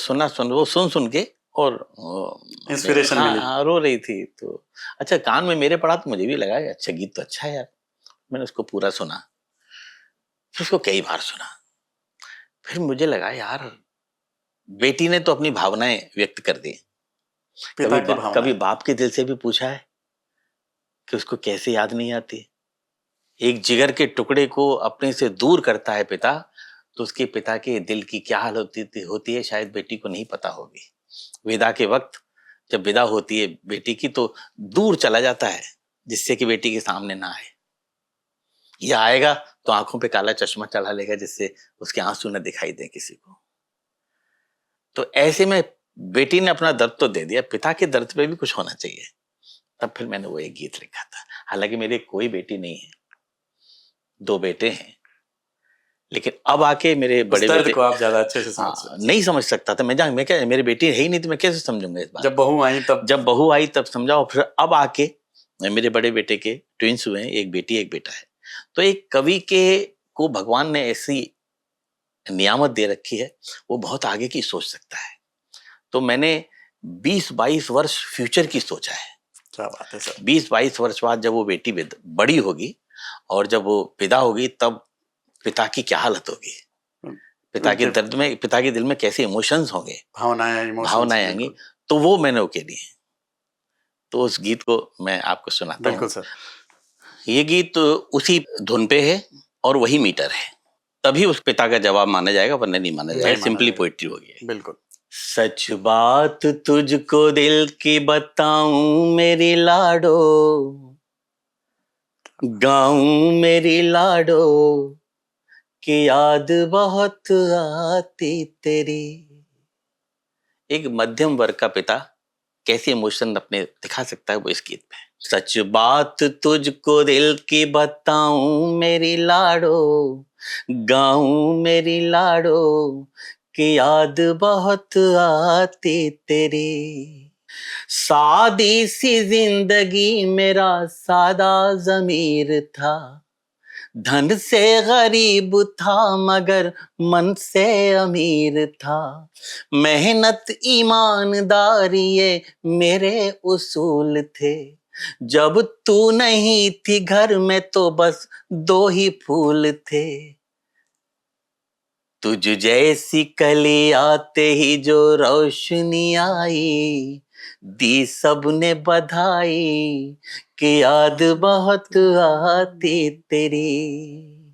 सुन सुन के और इंस्पिरेशन मिली। हाँ, रो रही थी। तो अच्छा, कान में मेरे पड़ा तो मुझे भी लगा अच्छा गीत तो अच्छा है यार। मैंने उसको पूरा सुना, फिर उसको कई बार सुना। फिर मुझे लगा यार, बेटी ने तो अपनी भावनाएं व्यक्त कर दी। पिता की भावना कभी है। बाप के दिल से भी पूछा है कि उसको कैसे याद नहीं आती। एक जिगर के टुकड़े को अपने से दूर करता है पिता, तो उसके पिता के दिल की क्या हाल होती है शायद बेटी को नहीं पता होगी। विदा के वक्त जब विदा होती है बेटी की तो दूर चला जाता है, जिससे कि बेटी के सामने ना आए। या आएगा तो आंखों पे काला चश्मा चढ़ा लेगा, जिससे उसके आंसू न दिखाई दे किसी को। तो ऐसे में बेटी ने अपना दर्द तो दे दिया, पिता के दर्द पे भी कुछ होना चाहिए। तब फिर मैंने वो एक गीत लिखा था। हालांकि मेरे कोई बेटी नहीं है, 2 बेटे हैं, लेकिन अब आके मेरे उस बड़े दर्द बेटे, को आप ज्यादा अच्छे से समझ हाँ, सकते। नहीं समझ सकता था मैं क्या, मेरी बेटी है ही नहीं तो मैं कैसे समझूंगा इस बात। जब बहू आई तब। जब बहू आई तब समझा। और फिर अब आके मेरे बड़े बेटे के ट्विंस हुए हैं, एक बेटी एक बेटा है। तो एक कवि के को भगवान ने ऐसी नियामत दे रखी है, वो बहुत आगे की सोच सकता है। तो मैंने 20-22 वर्ष फ्यूचर की सोचा है। क्या बात है सर। 20-22 वर्ष बाद जब वो बेटी बड़ी होगी और जब वो विदा होगी, तब पिता की क्या हालत होगी, पिता के दर्द में, पिता के दिल में कैसे इमोशंस होंगे, भावनाएं आएंगी। तो वो मैंने उकेली है। तो उस गीत को मैं आपको सुनाता हूँ। बिल्कुल सर। ये गीत उसी धुन पे है और वही मीटर है, तभी उस पिता का जवाब माना जाएगा, वरना नहीं माना जाएगा। सिंपली पोइट्री होगी। बिल्कुल। सच बात तुझको दिल की बताऊं मेरी लाडो, गाऊं मेरी लाडो, कि याद बहुत आती तेरी। एक मध्यम वर्ग का पिता कैसे इमोशन अपने दिखा सकता है, वो इस गीत में। सच बात तुझको दिल की बताऊं मेरी लाडो, गाऊं मेरी लाडो, कि याद बहुत आती तेरी। सादी सी जिंदगी मेरा सादा ज़मीर था, धन से गरीब था मगर मन से अमीर था। मेहनत ईमानदारी ये मेरे उसूल थे, जब तू नहीं थी घर में तो बस 2 ही फूल थे। तुझ जैसी कली आते ही जो रोशनी आई, दी सबने बधाई, कि याद बहुत आती तेरी।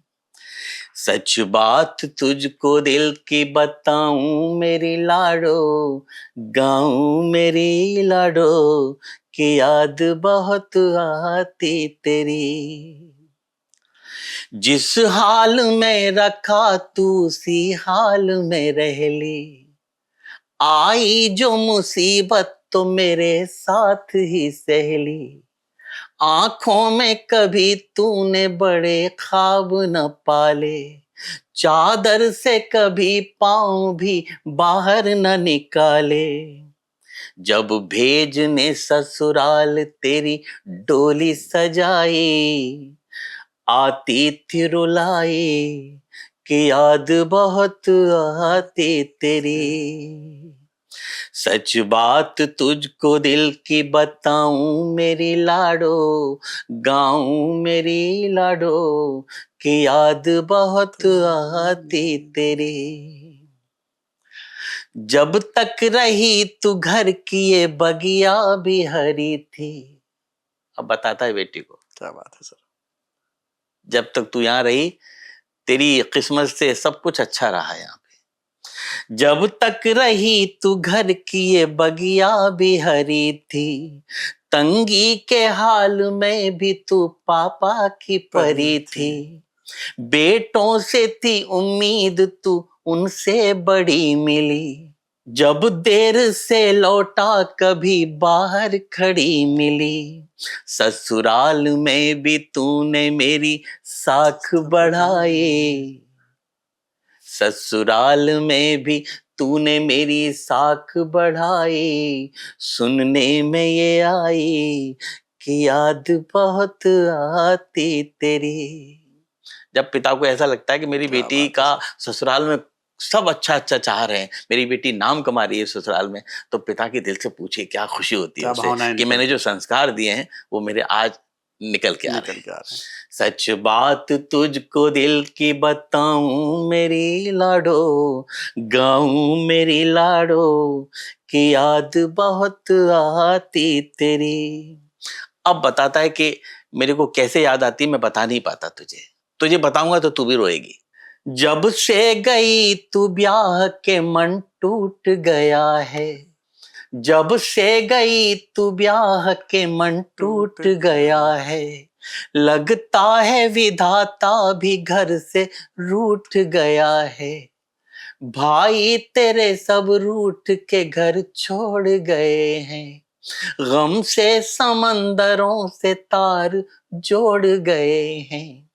सच बात तुझको दिल की बताऊं मेरी लाडो, गाऊं मेरी लाडो, कि याद बहुत आती तेरी। जिस हाल में रखा तू उसी हाल में रह ली, आई जो मुसीबत तो मेरे साथ ही सह ली। आंखों में कभी तूने बड़े ख्वाब न पाले, चादर से कभी पांव भी बाहर न निकाले। जब भेजने ससुराल तेरी डोली सजाई, आती थी रुलाई, कि याद बहुत आती तेरी। सच बात तुझको दिल की बताऊं मेरी लाडो, गाऊं मेरी लाडो, कि याद बहुत आती तेरी। जब तक रही तू घर की ये बगिया भी हरी थी। अब बताता है बेटी को, क्या बात है सर। जब तक तू यहाँ रही तेरी किस्मत से सब कुछ अच्छा रहा यहाँ पे। जब तक रही तू घर की ये बगिया भी हरी थी, तंगी के हाल में भी तू पापा की परी थी। बेटों से थी उम्मीद तू उनसे बड़ी मिली, जब देर से लौटा कभी बाहर खड़ी मिली, ससुराल में भी तूने मेरी साख बढ़ाई, ससुराल में भी तूने मेरी साख बढ़ाई, सुनने में ये आई कि याद बहुत आती तेरी। जब पिता को ऐसा लगता है कि मेरी क्या बेटी बात है का सर। ससुराल में सब अच्छा अच्छा चाह रहे हैं, मेरी बेटी नाम कमा रही है ससुराल में, तो पिता के दिल से पूछिए क्या खुशी होती है क्या उसे भावनाएं कि मैंने निकलती जो संस्कार दिए हैं वो मेरे आज निकल के आ रहे निकल हैं। के आ रहे हैं। सच बात तुझको दिल की बताऊं मेरी लाडो, गाऊं मेरी लाडो, कि याद बहुत आती तेरी। अब बताता है कि मेरे को कैसे याद आती है, मैं बता नहीं पाता तुझे, तुझे बताऊंगा तो तू भी रोएगी। जब से गई तू ब्याह के मन टूट गया है, जब से गई तू ब्याह के मन टूट गया है, लगता है विधाता भी घर से रूठ गया है, भाई तेरे सब रूठ के घर छोड़ गए हैं, गम से समंदरों से तार जोड़ गए हैं,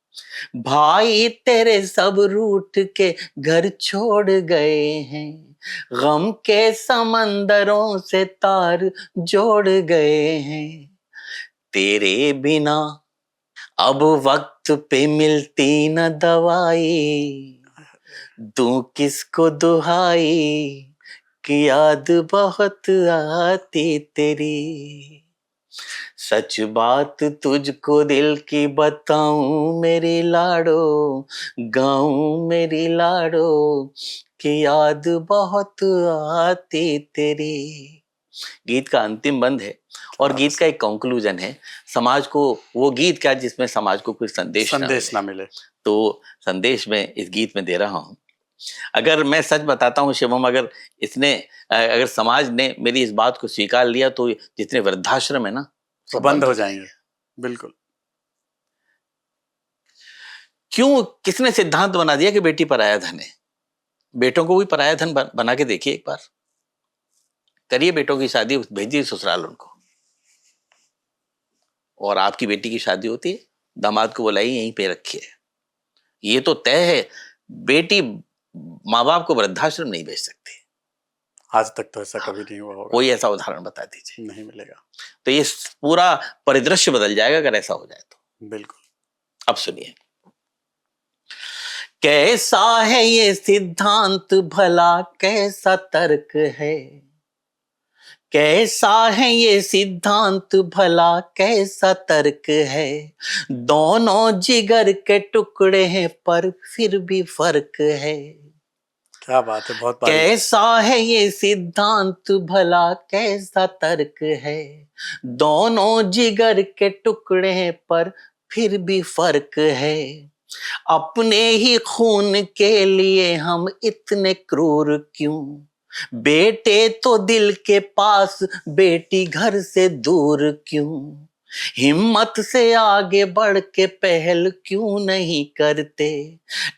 भाई तेरे सब रूठ के घर छोड़ गए हैं, गम के समंदरों से तार जोड़ गए हैं, तेरे बिना अब वक्त पे मिलती न दवाई, दूं किसको दुहाई कि याद बहुत आती तेरी। सच बात तुझको दिल की बताऊं मेरी लाडो, गाऊं मेरी लाडो, कि याद बहुत आती तेरी। गीत का अंतिम बंद है और गीत का एक कंक्लूजन है। समाज को वो गीत क्या जिसमें समाज को कोई संदेश ना संदेश मिले, ना मिले। तो संदेश में इस गीत में दे रहा हूं। अगर मैं सच बताता हूं शिवम, अगर इसने अगर समाज ने मेरी इस बात को स्वीकार लिया तो जितने वृद्धाश्रम है ना तो सब बंद हो जाएंगे। जाएंगे। बिल्कुल। क्यों? किसने सिद्धांत बना दिया कि बेटी पराया धन है? बेटों को भी पराया धन बना के देखिए एक बार, करिए बेटों की शादी, भेजिए ससुराल उनको, और आपकी बेटी की शादी होती है दामाद को बुलाइए यहीं पे रखिए। ये तो तय है, बेटी माँ बाप को वृद्धाश्रम नहीं भेज सकती। आज तक तो ऐसा कभी नहीं हुआ होगा। कोई ऐसा उदाहरण बता दीजिए। नहीं मिलेगा। तो ये पूरा परिदृश्य बदल जाएगा अगर ऐसा हो जाए तो। बिल्कुल। अब सुनिए, कैसा है ये सिद्धांत भला, कैसा तर्क है, कैसा है ये सिद्धांत भला, कैसा तर्क है, दोनों जिगर के टुकड़े हैं पर फिर भी फर्क है। क्या बात है, बहुत बारीक। कैसा है ये सिद्धांत भला, कैसा तर्क है, दोनों जिगर के टुकड़े हैं पर फिर भी फर्क है। अपने ही खून के लिए हम इतने क्रूर क्यों, बेटे तो दिल के पास बेटी घर से दूर क्यों, हिम्मत से आगे बढ़ के पहल क्यों नहीं करते,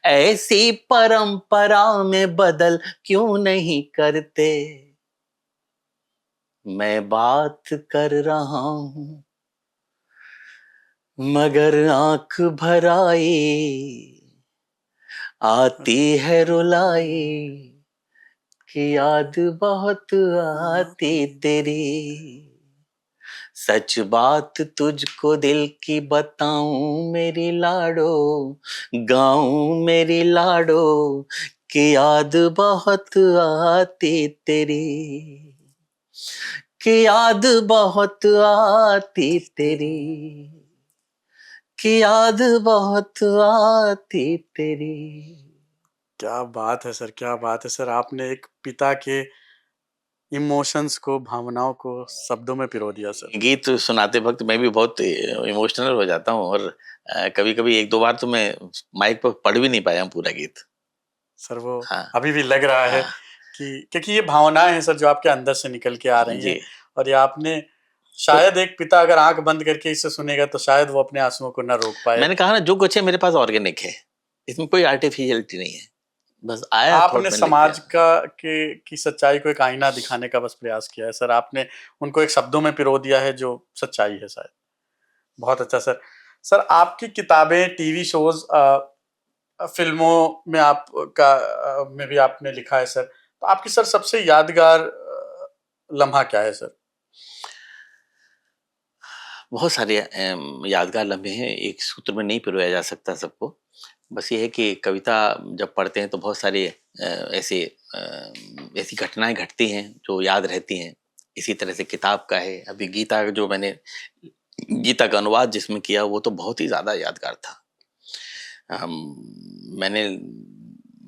ऐसी परंपरा में बदल क्यों नहीं करते। मैं बात कर रहा हूं मगर आंख भर आई, आती है रुलाई कि याद बहुत आती तेरी। सच बात तुझको दिल की बताऊं मेरी लाडो, गाऊं मेरी लाडो, कि याद बहुत आती तेरी, कि याद बहुत आती तेरी, कि याद बहुत आती तेरी। क्या बात है सर, क्या बात है सर। आपने एक पिता के इमोशंस को, भावनाओं को शब्दों में पिरो दिया सर। गीत सुनाते वक्त मैं भी बहुत इमोशनल हो जाता हूँ, और कभी कभी एक दो बार तो मैं माइक पर पढ़ भी नहीं पाया हूँ पूरा गीत। सर वो हाँ अभी भी लग रहा है हाँ कि क्योंकि ये भावनाएं हैं सर जो आपके अंदर से निकल के आ रही जी। हैं। और ये आपने शायद एक पिता अगर आंख बंद करके इसे सुनेगा तो शायद वो अपने आंसुओं को ना रोक पाए। मैंने कहा ना, जो कुछ है मेरे पास ऑर्गेनिक है, इसमें कोई आर्टिफिशियलिटी नहीं है, बस आया थॉट आपने में लिख समाज दिया। का की सच्चाई को एक आईना दिखाने का बस प्रयास किया है सर। आपने उनको एक शब्दों में पिरो दिया है जो सच्चाई है शायद। बहुत अच्छा सर। सर आपकी किताबें, टीवी शोज, फिल्मों में आपका में भी आपने लिखा है सर। तो आपकी सर सबसे यादगार लम्हा क्या है सर? बहुत सारे यादगार लम्हे हैं, एक सूत्र में नहीं पिरोया जा सकता सबको। बस ये है कि कविता जब पढ़ते हैं तो बहुत सारे ऐसे ऐसी घटनाएँ घटती हैं जो याद रहती हैं। इसी तरह से किताब का है, अभी गीता का जो मैंने गीता का अनुवाद जिसमें किया वो तो बहुत ही ज़्यादा यादगार था। मैंने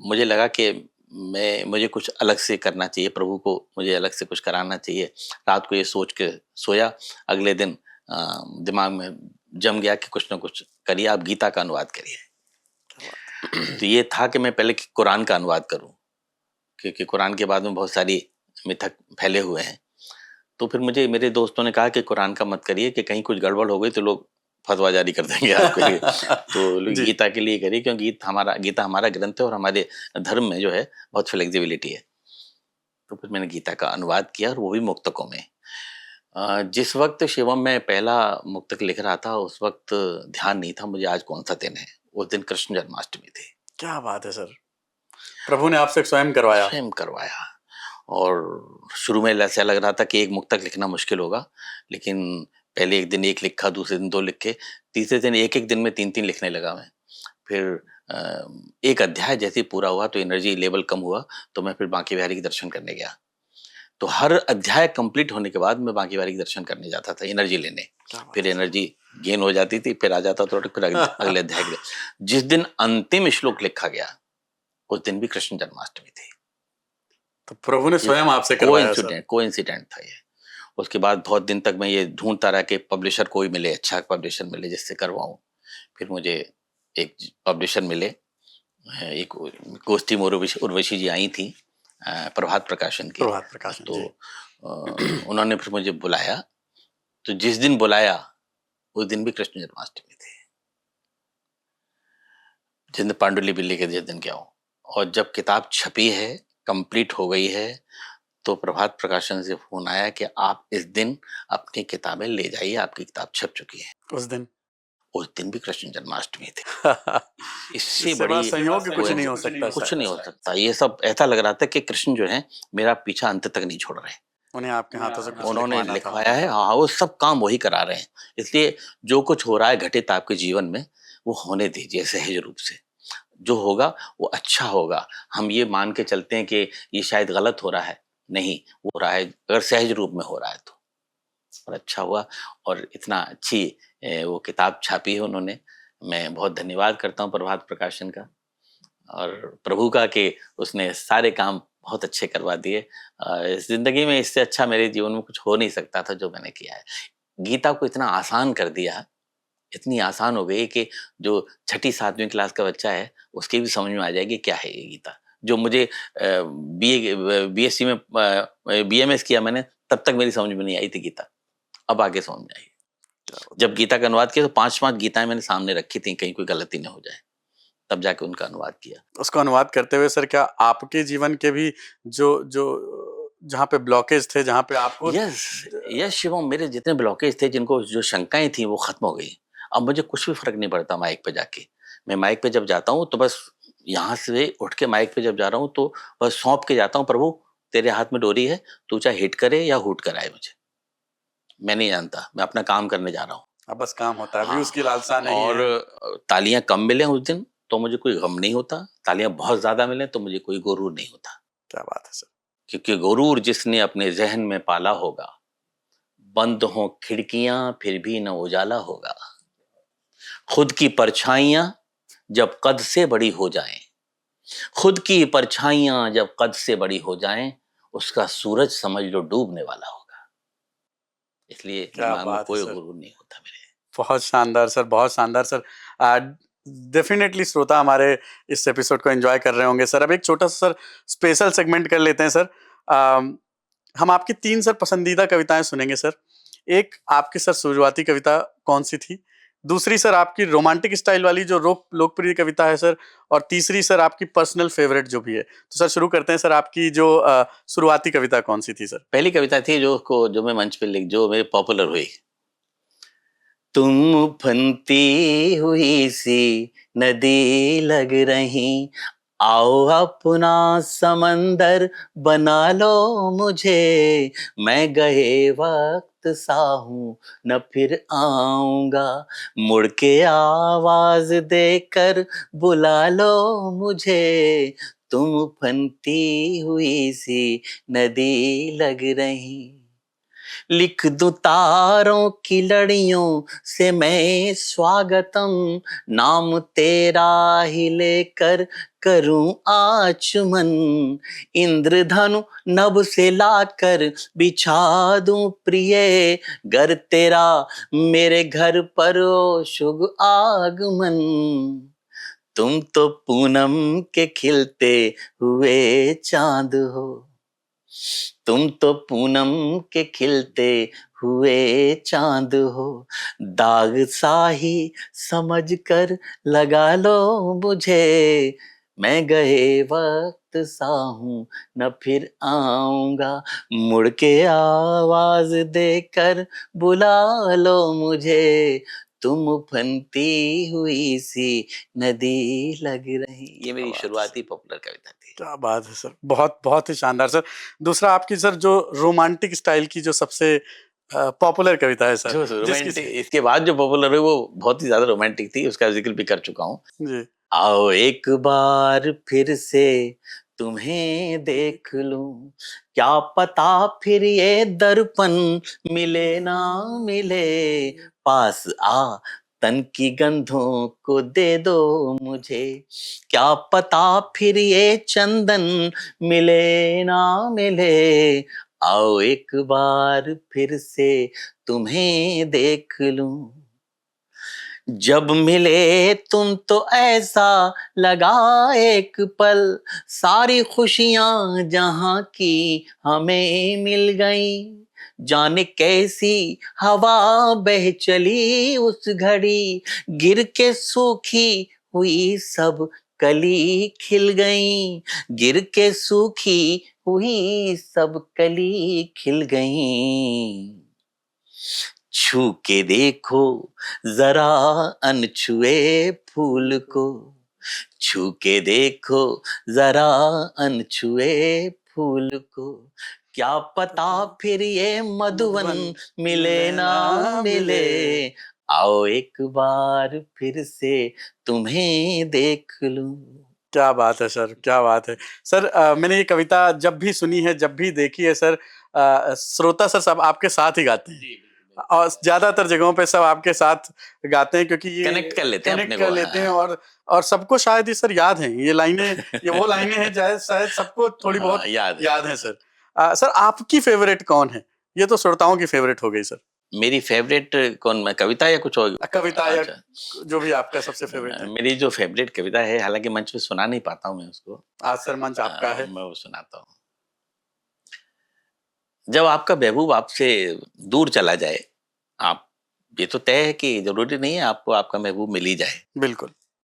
मुझे लगा कि मुझे कुछ अलग से करना चाहिए, प्रभु को मुझे अलग से कुछ कराना चाहिए। रात को ये सोच के सोया, अगले दिन दिमाग में जम गया कि कुछ ना कुछ करिए, आप गीता का अनुवाद करिए। तो ये था कि मैं पहले कुरान का अनुवाद करूं, क्योंकि कुरान के बाद में बहुत सारी मिथक फैले हुए हैं। तो फिर मुझे मेरे दोस्तों ने कहा कि कुरान का मत करिए कि कहीं कुछ गड़बड़ हो गई तो लोग फतवा जारी कर देंगे आपके लिए। तो जी। गीता के लिए करिए, क्योंकि गीता हमारा ग्रंथ है और हमारे धर्म में जो है बहुत फ्लेक्सिबिलिटी है। तो फिर मैंने गीता का अनुवाद किया और वो भी मुक्तकों में। जिस वक्त शिवम मैं पहला मुक्तक लिख रहा था उस वक्त ध्यान नहीं था मुझे आज कौन सा दिन है। उस दिन कृष्ण जन्माष्टमी थी। क्या बात है सर! प्रभु ने आपसे स्वयं करवाया। स्वयं करवाया। और शुरू में ऐसा लग रहा था कि एक मुक्तक लिखना मुश्किल होगा, लेकिन पहले एक दिन एक लिखा, दूसरे दिन 2 लिखे, तीसरे दिन एक-एक दिन में 3-3 लिखने लगा मैं। फिर एक अध्याय जैसे ही पूरा हुआ तो एनर्जी लेवल कम हुआ, तो मैं फिर बांके बिहारी के दर्शन करने गया। तो हर अध्याय कंप्लीट होने के बाद मैं बांके बिहारी के दर्शन करने जाता था एनर्जी लेने। क्या बात फिर है! एनर्जी गेन हो जाती थी, फिर आ जाता था फिर अगले अध्याय के लिए। जिस दिन अंतिम श्लोक लिखा गया, उस दिन भी कृष्ण जन्माष्टमी थी। तो प्रभु ने ये स्वयं आपसे करवाया सर। कोइंसिडेंट था ये। उसके बाद बहुत दिन तक मैं ये ढूंढता रहा कि पब्लिशर कोई मिले, अच्छा पब्लिशर मिले जिससे करवाऊं। फिर मुझे एक पब्लिशर मिले, एक गोष्ठी में उर्वशी जी आई थी, प्रभात प्रकाशन की। प्रभात प्रकाशन तो जी। उन्होंने फिर मुझे बुलाया। तो जिस दिन बुलाया उस दिन भी कृष्ण जन्माष्टमी थी, जिस दिन पांडुलिपि लेके जिस दिन क्या हो। और जब किताब छपी है, कंप्लीट हो गई है, तो प्रभात प्रकाशन से फोन आया कि आप इस दिन अपनी किताबें ले जाइए, आपकी किताब छप चुकी है। उस दिन भी कृष्ण जन्माष्टमी थी। इससे इससे बड़ा बड़ी संयोग कुछ नहीं हो सकता कुछ शायद। नहीं हो सकता। ये सब ऐसा लग रहा था कि कृष्ण जो है मेरा पीछा अंत तक नहीं छोड़ रहे। उन्हें आपके हाथों से कुछ उन्होंने लिखवाना था। लिखवाया है, हाँ, वो सब काम वही करा रहे हैं। इसलिए जो कुछ हो रहा है घटित आपके जीवन में, वो होने दीजिए सहज रूप से। जो होगा वो अच्छा होगा। हम ये मान के चलते हैं कि ये शायद गलत हो रहा है, नहीं हो रहा है अगर सहज रूप में हो रहा है तो। और अच्छा हुआ। और इतना अच्छी वो किताब छापी है उन्होंने। मैं बहुत धन्यवाद करता हूँ प्रभात प्रकाशन का और प्रभु का कि उसने सारे काम बहुत अच्छे करवा दिए। इस जिंदगी में इससे अच्छा मेरे जीवन में कुछ हो नहीं सकता था जो मैंने किया है। गीता को इतना आसान कर दिया, इतनी आसान हो गई कि जो छठी 7वीं क्लास का बच्चा है उसके भी समझ में आ जाएगी क्या है ये गीता। जो मुझे बीएससी में बीएमएस किया मैंने, तब तक मेरी समझ में नहीं आई थी गीता, अब आगे समझ में आई। जब गीता का अनुवाद किया तो 5-5 गीताएं मैंने सामने रखी थी, कहीं कोई गलती न हो जाए, तब जाके उनका अनुवाद किया। उसको अनुवाद करते हुए सर क्या आपके जीवन के भी जो जो जहाँ पे ब्लॉकेज थे, जहाँ पे आपको यस शिवम, मेरे जितने ब्लॉकेज थे, जिनको जो शंकाएं थी वो खत्म हो गई। अब मुझे कुछ भी फर्क नहीं पड़ता माइक पे जाके। मैं माइक पे जब जाता हूँ तो बस यहाँ से उठ के माइक पे जब जा रहा हूँ तो बस सौंप के जाता हूँ, प्रभु तेरे हाथ में डोरी है, तू चाहे हिट करे या हुट कराए मुझे, मैं नहीं जानता, मैं अपना काम करने जा रहा हूँ। अब बस काम होता है, हाँ, व्यूज की लालसा नहीं और है। तालियां कम मिले उस दिन तो मुझे कोई गम नहीं होता, तालियां बहुत ज्यादा मिले तो मुझे कोई गुरूर नहीं होता। क्या बात है सर! क्योंकि गुरूर जिसने अपने जहन में पाला होगा, बंद हो खिड़कियां फिर भी न उजाला होगा। खुद की परछाइयां जब कद से बड़ी हो जाएं, खुद की परछाइयां जब कद से बड़ी हो जाएं, उसका सूरज समझ लो डूबने वाला होगा। इसलिए क्या दिमाग में बात है कोई सर! गुरूर नहीं होता मेरे। बहुत शानदार सर, बहुत शानदार सर। डेफिनेटली श्रोता हमारे इस एपिसोड को एंजॉय कर रहे होंगे सर। अब एक छोटा सा सर स्पेशल सेगमेंट कर लेते हैं सर। हम आपकी 3 सर पसंदीदा कविताएं सुनेंगे सर। एक आपकी सर शुरुआती कविता कौन सी थी? दूसरी सर आपकी रोमांटिक स्टाइल वाली जो लोकप्रिय कविता है सर, और तीसरी सर आपकी पर्सनल फेवरेट जो भी है। तो सर शुरू करते हैं सर, आपकी जो शुरुआती कविता कौन सी थी सर? पहली कविता थी जो मैं मंच पे जो मेरे पॉपुलर हुई। तुम फनती हुई सी नदी लग रही, आओ अपना समंदर बना लो मुझे, मैं गए वक्त सा हूँ न फिर आऊंगा, मुड़ के आवाज देकर बुला लो मुझे, तुम फनती हुई सी नदी लग रही। लिख दूं तारों की लड़ियों से मैं स्वागतम, नाम तेरा ही लेकर करूं आचमन, इंद्रधनु नभ से लाकर बिछा दूं प्रिय, घर तेरा मेरे घर पर ओ शुभ आगमन, तुम तो पूनम के खिलते हुए चांद हो, तुम तो पूनम के खिलते हुए चांद हो, दाग सा ही समझ कर लगा लो मुझे, मैं गए वक्त सा हूँ न फिर आऊंगा, मुड़ के आवाज देकर बुला लो मुझे, तुम फनती हुई सी नदी लग रही। ये मेरी शुरुआती पॉपुलर कविता थी। क्या बात है सर, बहुत बहुत ही शानदार सर। दूसरा आपकी सर जो रोमांटिक स्टाइल की जो सबसे पॉपुलर कविता है सर, जो रोमांटिक इसके बाद जो पॉपुलर है वो बहुत ही ज्यादा रोमांटिक थी, उसका जिक्र भी कर चुका हूँ। जी। आओ एक बार फिर से तुम्हें देख लूं, क्या पता फिर ये दर्पण मिले ना मिले, पास आ तन की गंधों को दे दो मुझे, क्या पता फिर ये चंदन मिले ना मिले, आओ एक बार फिर से तुम्हें देख लूं, जब मिले तुम तो ऐसा लगा एक पल, सारी खुशियां जहां की हमें मिल गई, जाने कैसी हवा बह चली उस घड़ी, गिर के सूखी हुई सब कली खिल गई, गिर के सूखी हुई सब कली खिल गई, छू के देखो जरा अनछुए फूल को, छू के देखो जरा अनछुए फूल को, क्या पता फिर ये मधुवन मिले ना मिले, आओ एक बार फिर से तुम्हें देख लूं। क्या बात है सर, क्या बात है सर। मैंने ये कविता जब भी सुनी है, जब भी देखी है सर, श्रोता सर सब आपके साथ ही गाते हैं, और ज्यादातर जगहों पे सब आपके साथ गाते हैं, क्योंकि ये कनेक्ट कर लेते हैं अपने को, कर लेते हैं, और सबको शायद ये सर याद है ये लाइनें, ये वो लाइनें हैं शायद सबको थोड़ी बहुत याद है सर। सर आपकी फेवरेट कौन है? ये तो श्रोताओं की फेवरेट हो गई सर। मेरी फेवरेट कौन, मैं कविता या कुछ और? कविता या जो भी आपका सबसे फेवरेट है। मेरी जो फेवरेट कविता है, हालांकि मंच पे सुना नहीं पाता हूँ मैं उसको, आज सर मंच आपका है, मैं वो सुनाता हूँ। जब आपका महबूब आपसे दूर चला जाए, आप ये तो तय है कि जरूरी नहीं है आपको आपका महबूब मिल ही जाए, बिल्कुल।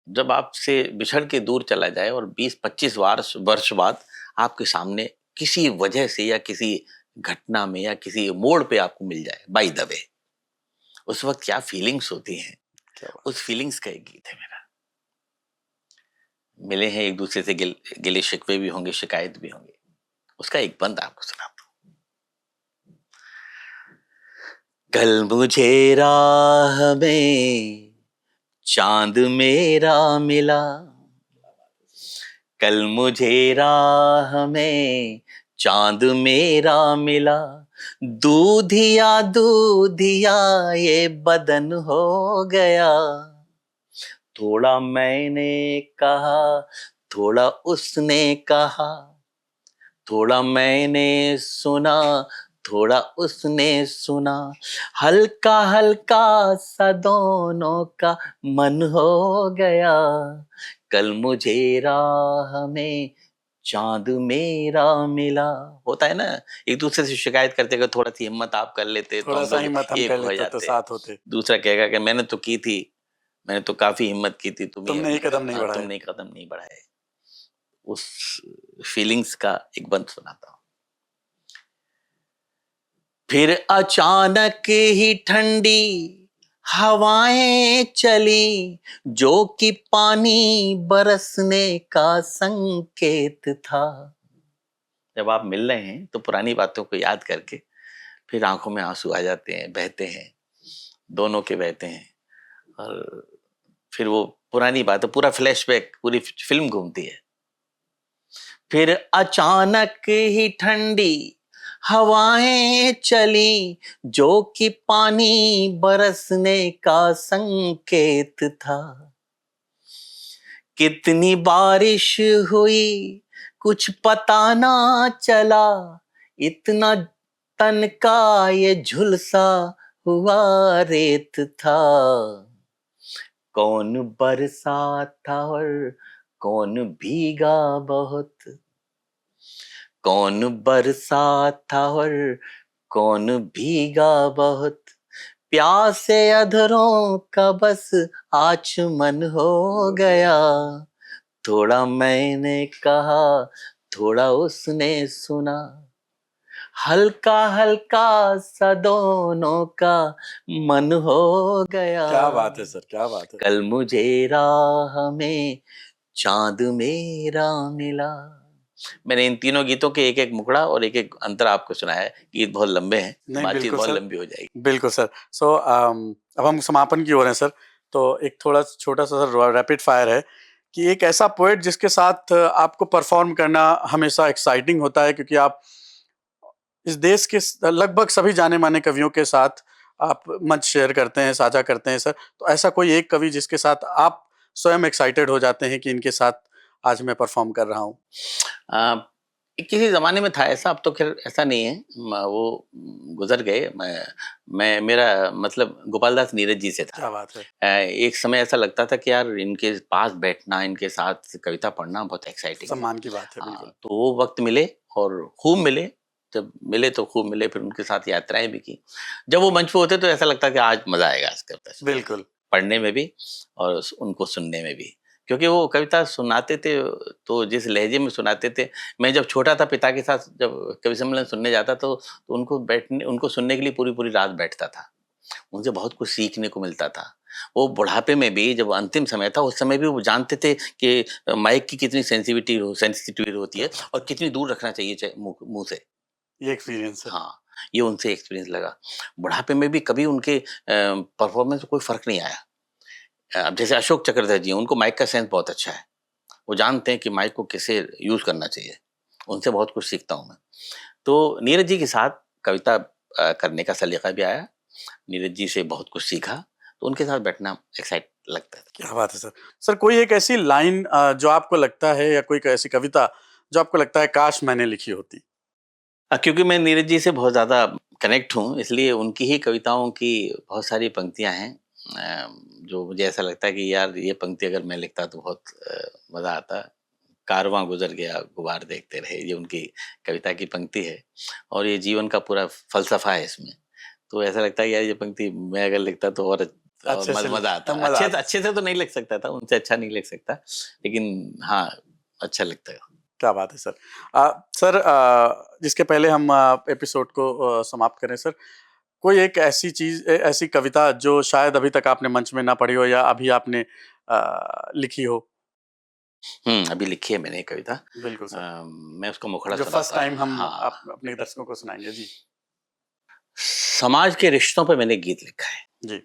जब आपसे बिछड़ के दूर चला जाए और 20-25 वर्ष बाद आपके सामने किसी वजह से या किसी घटना में या किसी मोड़ पे आपको मिल जाए बाय द वे, उस वक्त क्या फीलिंग्स होती हैं, उस फीलिंग्स का एक गीत है मेरा। मिले हैं एक दूसरे से, गिले शिकवे भी होंगे, शिकायत भी होंगे, उसका एक बंद आपको सुनाता हूं। कल मुझे राह में चांद मेरा मिला, कल मुझे राह में चांद मेरा मिला, दूधिया ये बदन हो गया, थोड़ा मैंने कहा थोड़ा उसने कहा, थोड़ा मैंने सुना थोड़ा उसने सुना, हल्का हल्का सा दोनों का मन हो गया, कल मुझे राह में चांद मेरा मिला। होता है ना, एक दूसरे से शिकायत करते कि थोड़ा सी हिम्मत आप कर लेते तो थोड़ा हम सा लोग हिम्मत हम एक कर हो लेते तो जाते। साथ होते। दूसरा कहेगा कि मैंने तो की थी, मैंने तो काफी हिम्मत की थी, तुमने ही कदम नहीं बढ़ाया। तुमने कदम नहीं बढ़ाए। उस फीलिंग्स का एक बंद सुनाता हूं। फिर अचानक ही ठंडी हवाएं चली, जो कि पानी बरसने का संकेत था। जब आप मिल रहे हैं तो पुरानी बातों को याद करके फिर आंखों में आंसू आ जाते हैं, बहते हैं, दोनों के बहते हैं, और फिर वो पुरानी बात, पूरा फ्लैशबैक, पूरी फिल्म घूमती है। फिर अचानक ही ठंडी हवाएं चली, जो कि पानी बरसने का संकेत था। कितनी बारिश हुई कुछ पता ना चला, इतना तन का ये झुलसा हुआ रेत था। कौन बरसा था और कौन भीगा बहुत, कौन बरसा था और कौन भीगा बहुत, प्यासे अधरों का बस आचमन हो गया। थोड़ा मैंने कहा, थोड़ा उसने सुना, हल्का हल्का सा दोनों का मन हो गया। क्या बात है सर, क्या बात है। कल मुझे राह में चांद मेरा मिला। मैंने इन तीनों गीतों के एक एक मुखड़ा और एक एक अंतर आपको सुनाया है। गीत बहुत लंबे हैं, नहीं बातचीत बिल्कुल बहुत सर, लंबी हो जाएगी। बिल्कुल सर। सो अब हम समापन की ओर हैं सर। तो एक थोड़ा छोटा सा सर रैपिड फायर है कि एक ऐसा पोएट जिसके साथ आपको परफॉर्म करना हमेशा एक्साइटिंग होता है, क्योंकि आप इस देश के लगभग सभी जाने माने कवियों के साथ आप मंच शेयर करते हैं, साझा करते हैं सर। तो ऐसा कोई एक कवि जिसके साथ आप स्वयं एक्साइटेड हो जाते हैं कि इनके साथ आज मैं परफॉर्म कर रहा हूँ? किसी ज़माने में था ऐसा, अब तो ख़ैर ऐसा नहीं है। वो गुज़र गए। मैं मेरा मतलब गोपाल दास नीरज जी से था। क्या बात है। एक समय ऐसा लगता था कि यार इनके पास बैठना, इनके साथ कविता पढ़ना बहुत एक्साइटिंग है। सम्मान की बात है, बिल्कुल। तो वो वक़्त मिले और खूब मिले। जब मिले तो खूब मिले, फिर उनके साथ यात्राएँ भी की। जब वो मंच पे होते तो ऐसा लगता कि आज मज़ा आएगा आज कविता सुनने में, बिल्कुल। पढ़ने में भी और उनको सुनने में भी। क्योंकि वो कविता सुनाते थे तो जिस लहजे में सुनाते थे, मैं जब छोटा था पिता के साथ जब कवि सम्मेलन सुनने जाता तो उनको सुनने के लिए पूरी-पूरी रात बैठता था। उनसे बहुत कुछ सीखने को मिलता था। वो बुढ़ापे में भी जब अंतिम समय था, उस समय भी वो जानते थे कि माइक की कितनी सेंसिटिविटी होती है और कितनी दूर रखना चाहिए मुँह से। ये एक्सपीरियंस है। हाँ, ये उनसे एक्सपीरियंस लगा। बुढ़ापे में भी कभी उनके परफॉर्मेंस में कोई फ़र्क नहीं आया। अब जैसे अशोक चक्रधर जी हैं, उनको माइक का सेंस बहुत अच्छा है। वो जानते हैं कि माइक को कैसे यूज़ करना चाहिए। उनसे बहुत कुछ सीखता हूँ मैं। तो नीरज जी के साथ कविता करने का सलीका भी आया। नीरज जी से बहुत कुछ सीखा, तो उनके साथ बैठना एक्साइट लगता है। क्या बात है सर। सर कोई एक ऐसी लाइन जो आपको लगता है, या कोई ऐसी कविता जो आपको लगता है काश मैंने लिखी होती? क्योंकि मैं नीरज जी से बहुत ज़्यादा कनेक्ट हूँ, इसलिए उनकी ही कविताओं की बहुत सारी पंक्तियाँ हैं जो मुझे ऐसा लगता है कि यार ये पंक्ति अगर मैं लिखता तो बहुत मज़ा आता। कारवां गुज़र गया गुबार देखते रहे, ये उनकी कविता की पंक्ति है और ये जीवन का पूरा फ़लसफ़ा है इसमें। तो ऐसा लगता है यार ये पंक्ति मैं अगर लिखता तो और अच्छे से मज़ा आता। मजा आता। अच्छे से तो नहीं लिख सकता था, उनसे अच्छा नहीं लिख सकता, लेकिन हाँ, अच्छा लगता है। क्या बात है सर। सर जिसके पहले हम एपिसोड को समाप्त करें सर, कोई एक ऐसी चीज़ ऐसी कविता जो शायद अभी तक आपने मंच में ना पढ़ी हो या अभी आपने लिखी हो? अभी लिखी है मैंने एक कविता। बिल्कुल सर। मैं उसका मुखड़ा जो फर्स्ट सुनाता टाइम हूँ। हम हाँ, आप अपने दर्शकों को सुनाएँगे। जी। समाज के रिश्तों पे मैंने गीत लिखा है। जी।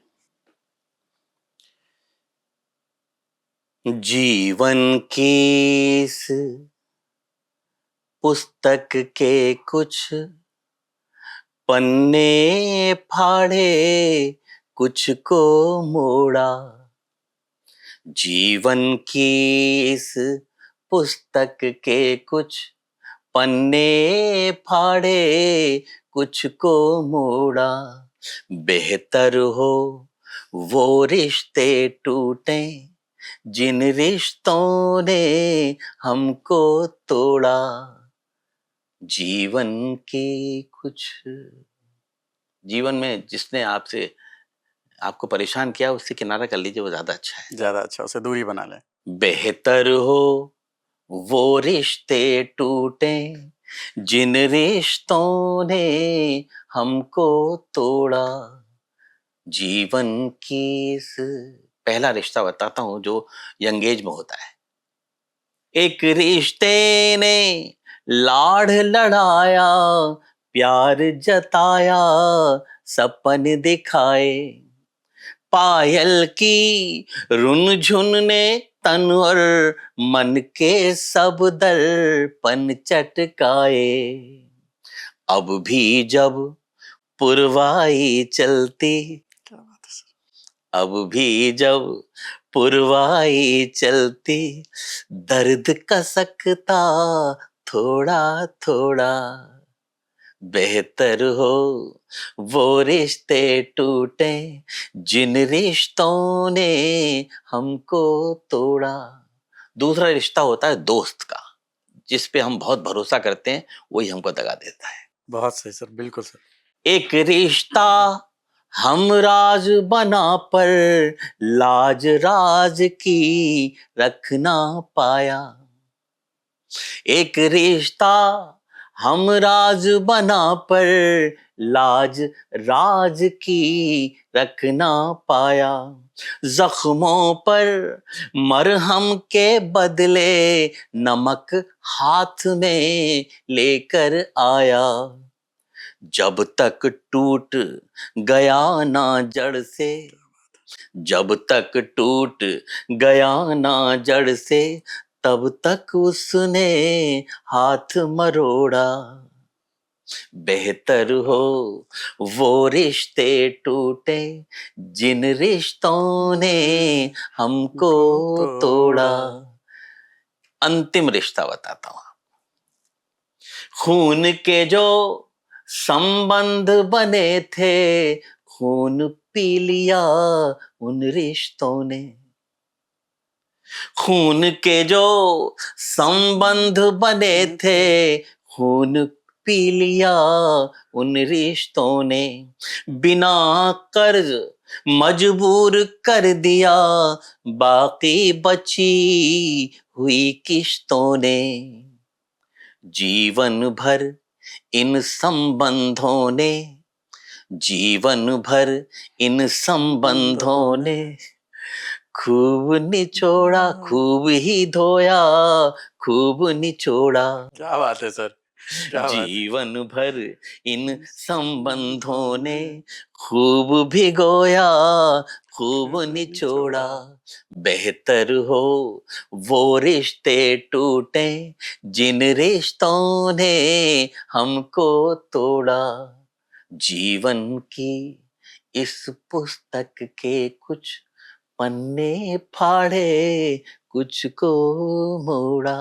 जीवन की इस पुस्तक के कुछ पन्ने फाड़े, कुछ को मोड़ा। जीवन की इस पुस्तक के कुछ पन्ने फाड़े, कुछ को मोड़ा। बेहतर हो वो रिश्ते टूटे जिन रिश्तों ने हमको तोड़ा, जीवन की कुछ, जीवन में जिसने आपको परेशान किया उससे किनारा कर लीजिए, वो ज्यादा अच्छा है। ज्यादा अच्छा, उसे दूरी बना लें। बेहतर हो वो रिश्ते टूटे जिन रिश्तों ने हमको तोड़ा, जीवन की इस, पहला रिश्ता बताता हूं जो यंग एज में होता है। एक रिश्ते ने लाड़ लड़ाया, प्यार जताया, सपन दिखाए, पायल की रुनझुन ने तन और मन के सब दर्पण चटकाए। अब भी जब पुरवाई चलती, क्या बात है सर। अब भी जब पुरवाई चलती, दर्द कसकता थोड़ा थोड़ा, बेहतर हो वो रिश्ते टूटे जिन रिश्तों ने हमको तोड़ा। दूसरा रिश्ता होता है दोस्त का, जिस पे हम बहुत भरोसा करते हैं, वही हमको दगा देता है। बहुत सही सर, बिल्कुल सर। एक रिश्ता हम राज बना पर लाज राज की रख ना पाया। एक रिश्ता हम राज बना पर लाज राज की रख ना पाया। जख्मों पर मरहम के बदले नमक हाथ में लेकर आया। जब तक टूट गया ना जड़ से, जब तक टूट गया ना जड़ से, तब तक उसने हाथ मरोड़ा। बेहतर हो वो रिश्ते टूटे जिन रिश्तों ने हमको तोड़ा। अंतिम रिश्ता बताता हूं। खून के जो संबंध बने थे, खून पी लिया उन रिश्तों ने। खून के जो संबंध बने थे, खून पी लिया उन रिश्तों ने। बिना कर्ज मजबूर कर दिया, बाकी बची हुई किश्तों ने। जीवन भर इन संबंधों ने, जीवन भर इन संबंधों ने खूब निचोड़ा, खूब ही धोया, खूब निचोड़ा। क्या बात है सर, क्या बात है। जीवन भर इन संबंधों ने खूब भिगोया, खूब निचोड़ा। बेहतर हो वो रिश्ते टूटे जिन रिश्तों ने हमको तोड़ा। जीवन की इस पुस्तक के कुछ पन्ने फाड़े, कुछ को मोड़ा।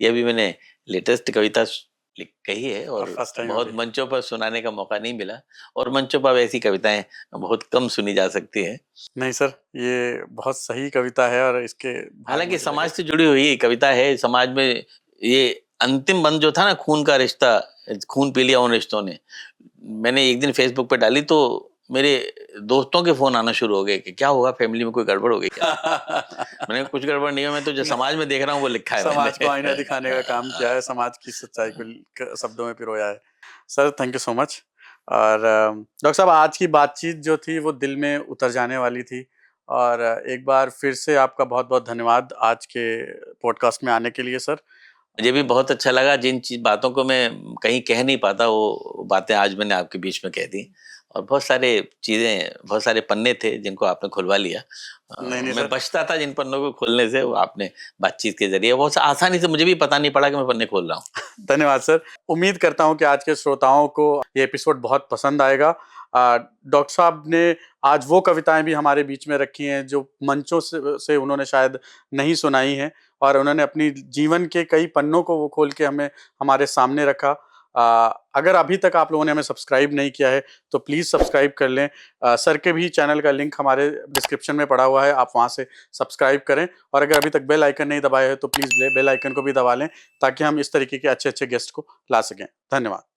ये भी मैंने लेटेस्ट कविता कही है और फर्स्ट टाइम बहुत अभी। मंचों पर सुनाने का मौका नहीं मिला, और मंचों पर ऐसी कविताएं बहुत कम सुनी जा सकती है। नहीं सर, ये बहुत सही कविता है और इसके भाग हालांकि मुझे समाज लगे। से जुड़ी हुई कविता है। समाज में ये अंतिम बंध जो था ना, खून का रिश्ता, खून पी लिया उन रिश्तों ने, मैंने एक दिन फेसबुक पे डाली तो मेरे दोस्तों के फोन आना शुरू हो गए कि क्या हुआ, फैमिली में कोई गड़बड़ हो गई क्या? मैंने कहा, कुछ गड़बड़ नहीं है, मैं तो जो समाज में देख रहा हूँ वो लिखा है समाज को आईना मैंने। दिखाने का काम किया है, समाज की सच्चाई को शब्दों में पिरोया है। Sir thank you so much. और डॉक्टर साहब, आज की बातचीत जो थी वो दिल में उतर जाने वाली थी, और एक बार फिर से आपका बहुत बहुत धन्यवाद आज के पॉडकास्ट में आने के लिए सर। मुझे भी बहुत अच्छा लगा। जिन चीज बातों को मैं कहीं कह नहीं पाता, वो बातें आज मैंने आपके बीच में कह दी, और बहुत सारे चीजें, बहुत सारे पन्ने थे जिनको आपने खुलवा लिया। नहीं नहीं मैं सर, बचता था जिन पन्नों को खोलने से, वो आपने बातचीत के जरिए बहुत आसानी से, मुझे भी पता नहीं पड़ा कि मैं पन्ने खोल रहा हूँ। धन्यवाद सर। उम्मीद करता हूं कि आज के श्रोताओं को ये एपिसोड बहुत पसंद आएगा। डॉक्टर साहब ने आज वो कविताएं भी हमारे बीच में रखी हैं जो मंचों से उन्होंने शायद नहीं सुनाई हैं, और उन्होंने अपनी जीवन के कई पन्नों को वो खोल के हमें हमारे सामने रखा। अगर अभी तक आप लोगों ने हमें सब्सक्राइब नहीं किया है तो प्लीज़ सब्सक्राइब कर लें। सर के भी चैनल का लिंक हमारे डिस्क्रिप्शन में पड़ा हुआ है, आप वहाँ से सब्सक्राइब करें। और अगर अभी तक बेल आइकन नहीं दबाया है तो प्लीज़ बेल आइकन को भी दबा लें, ताकि हम इस तरीके के अच्छे-अच्छे गेस्ट को ला सकें। धन्यवाद।